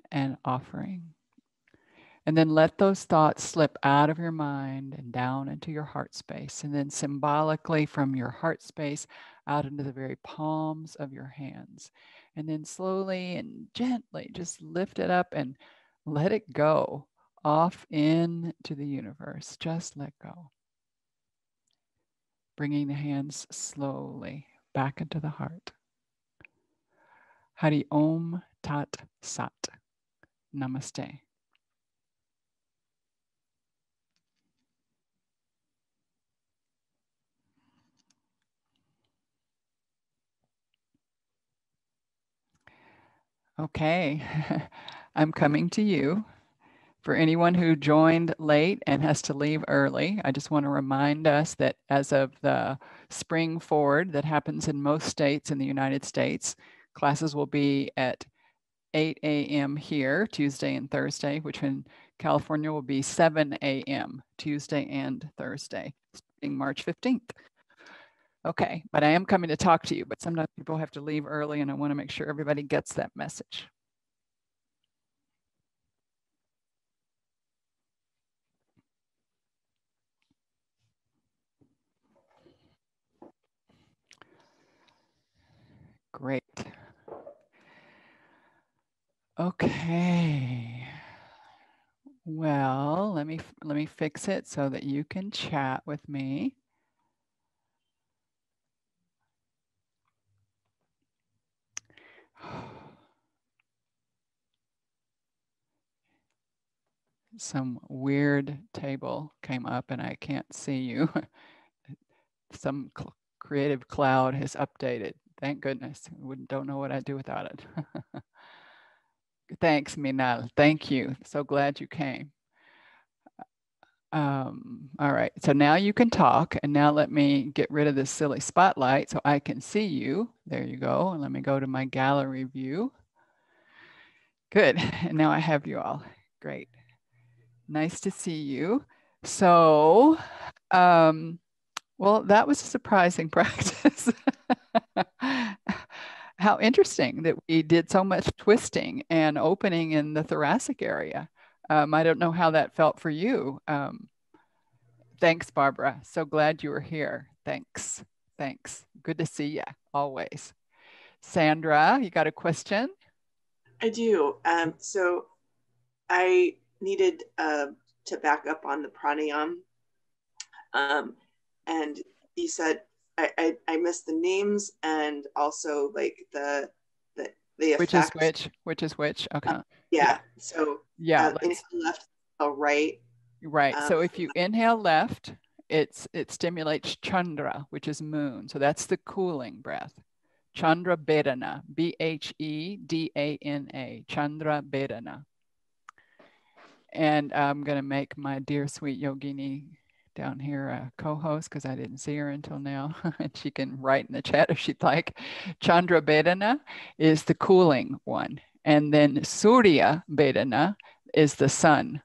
and offering. And then let those thoughts slip out of your mind and down into your heart space. And then symbolically from your heart space out into the very palms of your hands. And then slowly and gently just lift it up and let it go off into the universe. Just let go. Bringing the hands slowly back into the heart. Hari Om Tat Sat. Namaste. Okay, I'm coming to you. For anyone who joined late and has to leave early, I just want to remind us that as of the spring forward that happens in most states in the United States, classes will be at 8 a.m. here, Tuesday and Thursday, which in California will be 7 a.m. Tuesday and Thursday, starting March 15th. Okay, but I am coming to talk to you, but sometimes people have to leave early and I want to make sure everybody gets that message. Great. Okay. Well, let me fix it so that you can chat with me. Some weird table came up and I can't see you. Some creative cloud has updated. Thank goodness. Don't know what I'd do without it. Thanks, Minal. Thank you. So glad you came. All right, so now you can talk, and now let me get rid of this silly spotlight so I can see you. There you go, and let me go to my gallery view. Good, and now I have you all. Great, nice to see you. So, Well, that was a surprising practice. How interesting that we did so much twisting and opening in the thoracic area. I don't know how that felt for you. Thanks, Barbara. So glad you were here. Thanks. Thanks. Good to see you always. Sandra, you got a question? I do. So I needed to back up on the pranayam. And you said I missed the names and also like the Which is effect. which is which. Okay. Yeah. So Yeah. inhale left, right. Right. So if you inhale left, it stimulates Chandra, which is moon. So that's the cooling breath. Chandra Bhedana, Bhedana, Chandra Bhedana. And I'm going to make my dear sweet yogini down here a co-host because I didn't see her until now. And she can write in the chat if she'd like. Chandra Bhedana is the cooling one. And then Surya Bhedana is the sun.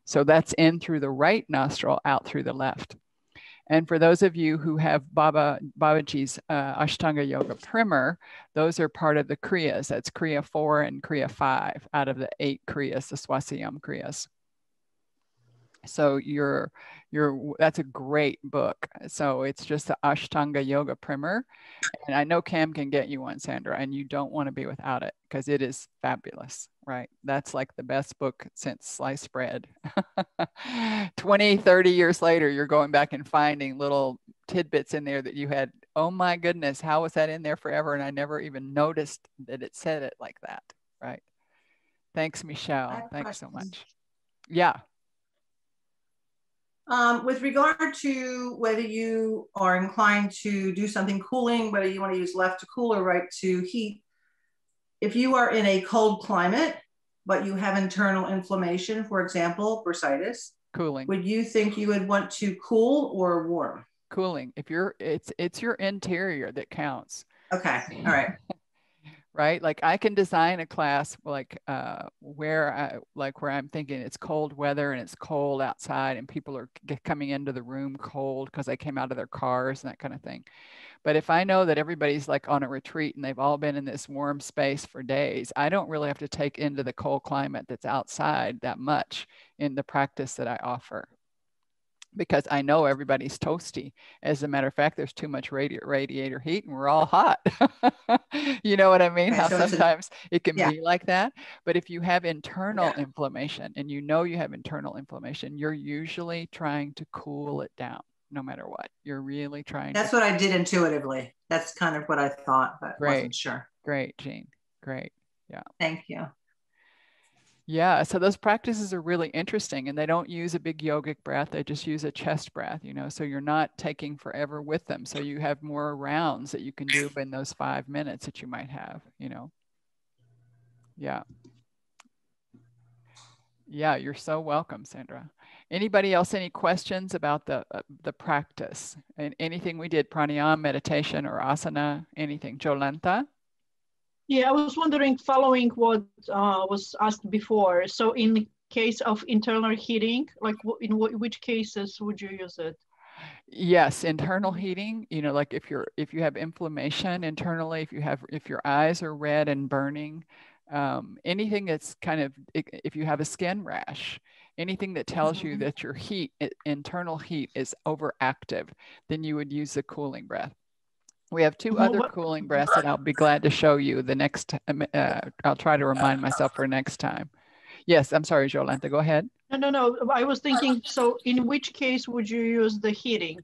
So that's in through the right nostril, out through the left. And for those of you who have Babaji's Ashtanga Yoga primer, those are part of the Kriyas. That's Kriya 4 and Kriya 5 out of the 8 Kriyas, the Swasayam Kriyas. So that's a great book. So it's just the Ashtanga Yoga primer. And I know Cam can get you one, Sandra, and you don't want to be without it because it is fabulous, right? That's like the best book since sliced bread. 20, 30 years later, you're going back and finding little tidbits in there that you had, oh my goodness, how was that in there forever? And I never even noticed that it said it like that, right? Thanks, Michelle. Thanks so much. Yeah. With regard to whether you are inclined to do something cooling, whether you want to use left to cool or right to heat, if you are in a cold climate, but you have internal inflammation, for example, bursitis, cooling, would you think you would want to cool or warm? Cooling. If it's your interior that counts. Okay. All right. Right? Like I can design a class like where I'm thinking it's cold weather and it's cold outside and people are coming into the room cold because they came out of their cars and that kind of thing. But if I know that everybody's like on a retreat and they've all been in this warm space for days, I don't really have to take into the cold climate that's outside that much in the practice that I offer, because I know everybody's toasty. As a matter of fact, there's too much radiator heat and we're all hot. You know what I mean? Okay, how so sometimes it can be like that. But if you have internal inflammation and you know you have internal inflammation, you're usually trying to cool it down no matter what. You're really trying That's what I did intuitively. That's kind of what I thought, but wasn't sure. Great, Jean. Great. Yeah. Thank you. Yeah, so those practices are really interesting and they don't use a big yogic breath. They just use a chest breath, so you're not taking forever with them. So you have more rounds that you can do in those 5 minutes that you might have, Yeah. Yeah, you're so welcome, Sandra. Anybody else, any questions about the practice and anything we did, pranayama, meditation, or asana, anything? Jolanta? Yeah, I was wondering, following what was asked before. So in case of internal heating, like in which cases would you use it? Yes, internal heating, like if you have inflammation internally, if your eyes are red and burning, anything that's kind of, if you have a skin rash, anything that tells you that your internal heat is overactive, then you would use the cooling breath. We have 2 other cooling breaths that I'll be glad to show you the next, I'll try to remind myself for next time. Yes, I'm sorry, Jolanta, go ahead. No, I was thinking, so in which case would you use the heating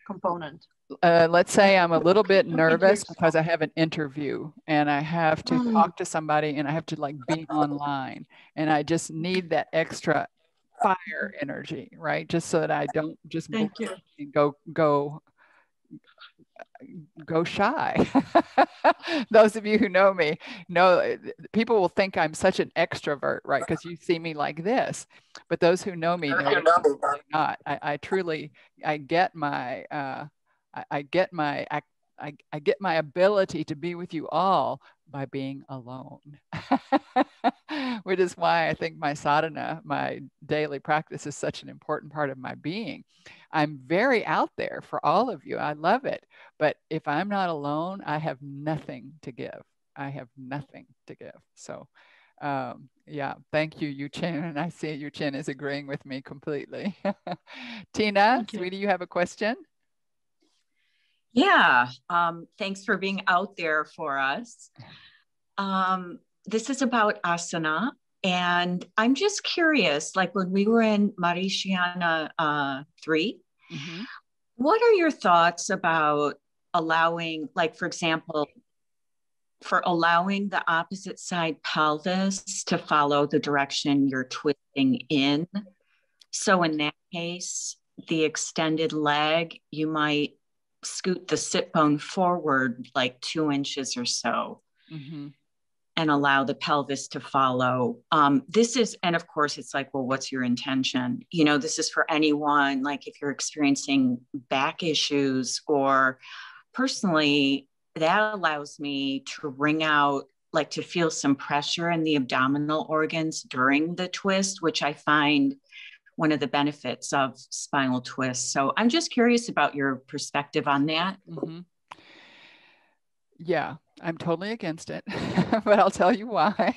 component? Let's say I'm a little bit nervous because I have an interview and I have to talk to somebody and I have to like be online and I just need that extra fire energy, right? Just so that I don't just go shy. Those of you who know me know people will think I'm such an extrovert, right? Because you see me like this, but those who know me know I'm really not. I truly, I get my ability to be with you all by being alone, which is why I think my sadhana, my daily practice, is such an important part of my being. I'm very out there for all of you. I love it. But if I'm not alone, I have nothing to give. I have nothing to give. So yeah, thank you, Yu-Chin. And I see Yu-Chin is agreeing with me completely. Tina, sweetie, you have a question? Yeah, thanks for being out there for us. This is about asana. And I'm just curious, like when we were in Marishiana 3, what are your thoughts about allowing, like, for example, for allowing the opposite side pelvis to follow the direction you're twisting in? So in that case, the extended leg, you might scoot the sit bone forward like 2 inches or so and allow the pelvis to follow. This is, and of course it's like, well, what's your intention? You know, this is for anyone, like if you're experiencing back issues, or personally, that allows me to wring out, like to feel some pressure in the abdominal organs during the twist, which I find one of the benefits of spinal twists. So I'm just curious about your perspective on that. Yeah, I'm totally against it, but I'll tell you why.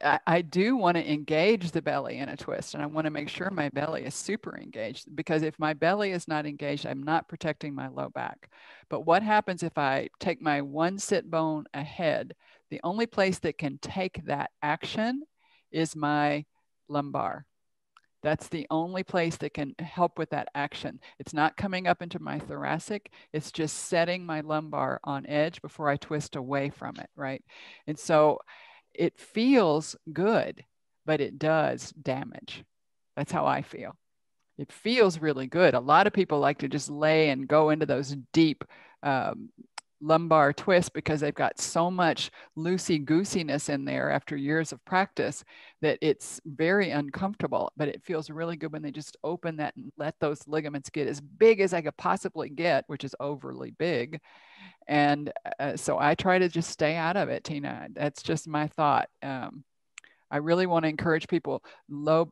I do want to engage the belly in a twist, and I want to make sure my belly is super engaged, because if my belly is not engaged, I'm not protecting my low back. But what happens if I take my one sit bone ahead? The only place that can take that action is my lumbar. That's the only place that can help with that action. It's not coming up into my thoracic. It's just setting my lumbar on edge before I twist away from it, right? And so it feels good, but it does damage. That's how I feel. It feels really good. A lot of people like to just lay and go into those deep lumbar twists because they've got so much loosey-goosiness in there after years of practice that it's very uncomfortable, but it feels really good when they just open that and let those ligaments get as big as I could possibly get, which is overly big. And so I try to just stay out of it, Tina. That's just my thought. I really want to encourage people low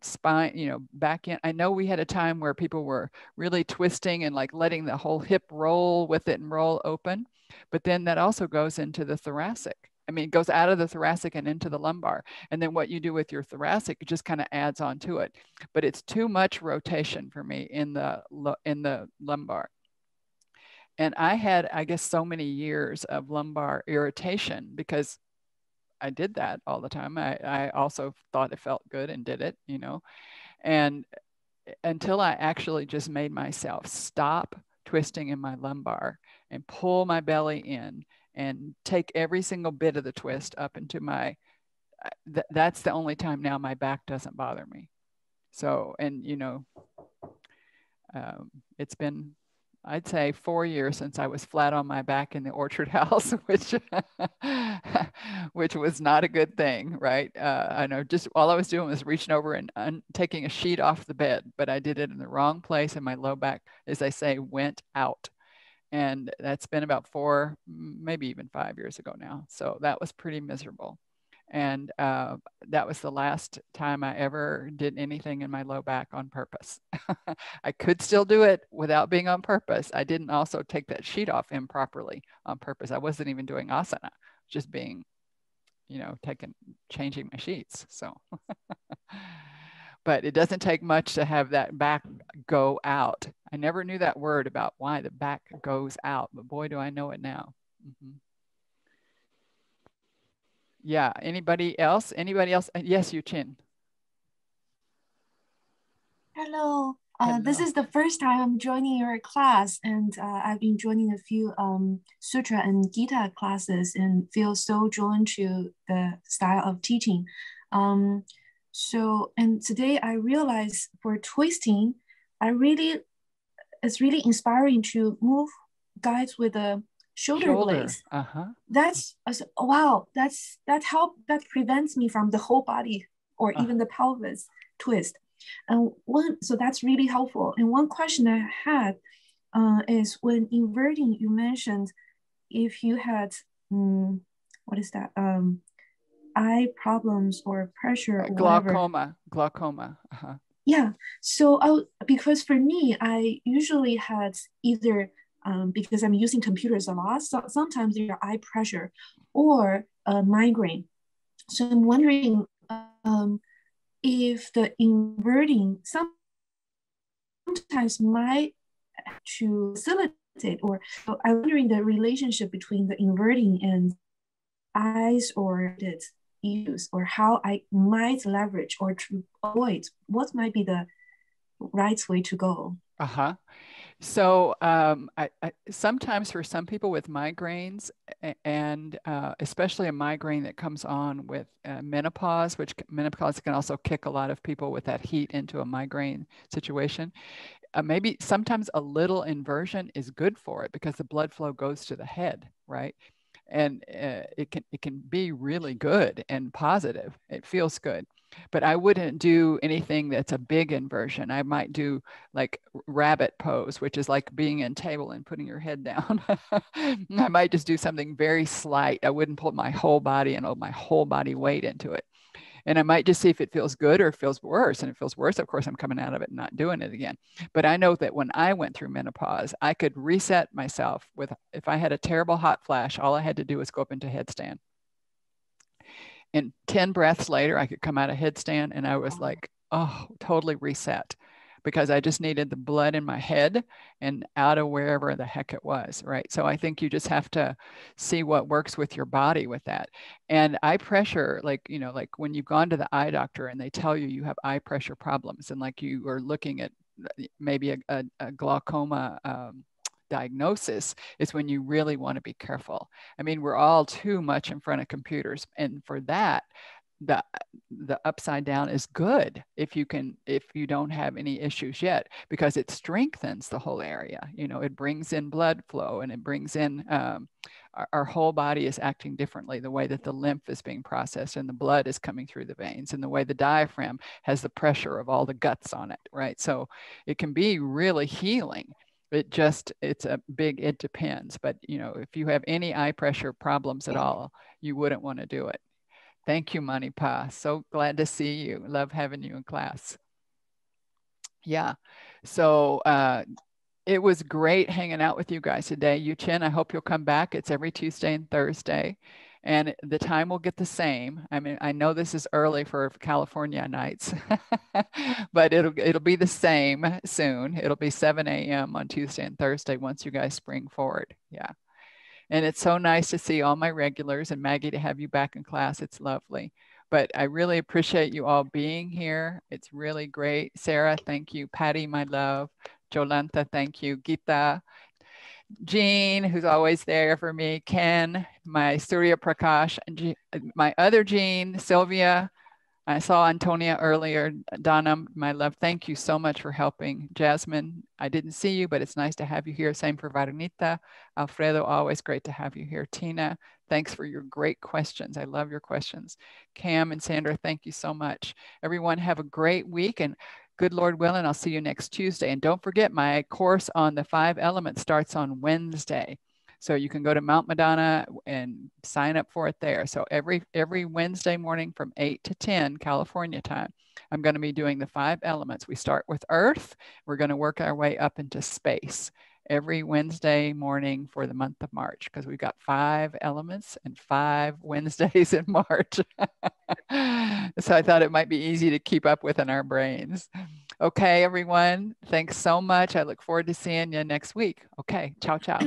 spine, you know, back in. I know we had a time where people were really twisting and like letting the whole hip roll with it and roll open, but then that also goes into the thoracic. I mean, it goes out of the thoracic and into the lumbar. And then what you do with your thoracic, it just kind of adds on to it. But it's too much rotation for me in the lumbar. And I had, I guess, so many years of lumbar irritation because I did that all the time. I also thought it felt good and did it, you know, and until I actually just made myself stop twisting in my lumbar and pull my belly in and take every single bit of the twist up into my, that's the only time now my back doesn't bother me. So, and you know, it's been, I'd say 4 years since I was flat on my back in the orchard house, which was not a good thing, right? I know just all I was doing was reaching over and taking a sheet off the bed, but I did it in the wrong place and my low back, as they say, went out. And that's been about 4, maybe even 5 years ago now. So that was pretty miserable. And that was the last time I ever did anything in my low back on purpose. I could still do it without being on purpose. I didn't also take that sheet off improperly on purpose. I wasn't even doing asana, just being, you know, changing my sheets. So, but it doesn't take much to have that back go out. I never knew that word about why the back goes out, but boy, do I know it now. Yeah, anybody else? Anybody else? Yes, Yu-Chin. Hello. Hello. This is the first time I'm joining your class, and I've been joining a few Sutra and Gita classes and feel so drawn to the style of teaching. So, and today I realized for twisting, it's really inspiring to move guys with a shoulder blades. That's, wow, that prevents me from the whole body or even the pelvis twist. And so that's really helpful. And one question I had is when inverting, you mentioned if you had, what is that? Eye problems or pressure or glaucoma. whatever. Yeah. So because for me, I usually had either because I'm using computers a lot, so sometimes there are eye pressure or migraine. So I'm wondering if the inverting sometimes might to facilitate, or so I'm wondering the relationship between the inverting and eyes or issues, or how I might leverage or to avoid what might be the right way to go. Uh-huh. So I sometimes for some people with migraines, and especially a migraine that comes on with menopause, which menopause can also kick a lot of people with that heat into a migraine situation. Maybe sometimes a little inversion is good for it because the blood flow goes to the head, right? And it can be really good and positive. It feels good. But I wouldn't do anything that's a big inversion. I might do like rabbit pose, which is like being in table and putting your head down. I might just do something very slight. I wouldn't put my whole body and my whole body weight into it. And I might just see if it feels good or feels worse. And if it feels worse, of course, I'm coming out of it and not doing it again. But I know that when I went through menopause, I could reset myself with, if I had a terrible hot flash, all I had to do was go up into headstand. And 10 breaths later, I could come out of headstand and I was like, oh, totally reset, because I just needed the blood in my head and out of wherever the heck it was, right? So I think you just have to see what works with your body with that. And eye pressure, like, you know, like when you've gone to the eye doctor and they tell you you have eye pressure problems, and like you are looking at maybe a glaucoma diagnosis, is when you really want to be careful. I mean, we're all too much in front of computers, and for that, the upside down is good if you don't have any issues yet, because it strengthens the whole area. You know, it brings in blood flow, and it brings in our whole body is acting differently, the way that the lymph is being processed and the blood is coming through the veins, and the way the diaphragm has the pressure of all the guts on it, right? So it can be really healing. It's a big, it depends. But, you know, if you have any eye pressure problems at all, you wouldn't want to do it. Thank you, Manipa. So glad to see you. Love having you in class. Yeah. So it was great hanging out with you guys today. Yu-Chin, I hope you'll come back. It's every Tuesday and Thursday. And the time will get the same. I mean, I know this is early for California nights, but it'll be the same soon. It'll be 7 a.m. on Tuesday and Thursday once you guys spring forward. Yeah. And it's so nice to see all my regulars, and Maggie, to have you back in class. It's lovely. But I really appreciate you all being here. It's really great. Sarah, thank you. Patty, my love. Jolanta, thank you. Gita, Jean, who's always there for me. Ken, my Surya Prakash, my other Jean, Sylvia. I saw Antonia earlier. Donna, my love, thank you so much for helping. Jasmine, I didn't see you, but it's nice to have you here. Same for Varonita. Alfredo, always great to have you here. Tina, thanks for your great questions. I love your questions. Cam and Sandra, thank you so much. Everyone have a great week, and good Lord willing, I'll see you next Tuesday. And don't forget, my course on the 5 elements starts on Wednesday. So you can go to Mount Madonna and sign up for it there. So every Wednesday morning from 8 to 10 California time, I'm going to be doing the 5 elements. We start with Earth. We're going to work our way up into space every Wednesday morning for the month of March, because we've got 5 elements and 5 Wednesdays in March. So I thought it might be easy to keep up with in our brains. Okay, everyone. Thanks so much. I look forward to seeing you next week. Okay, ciao, ciao.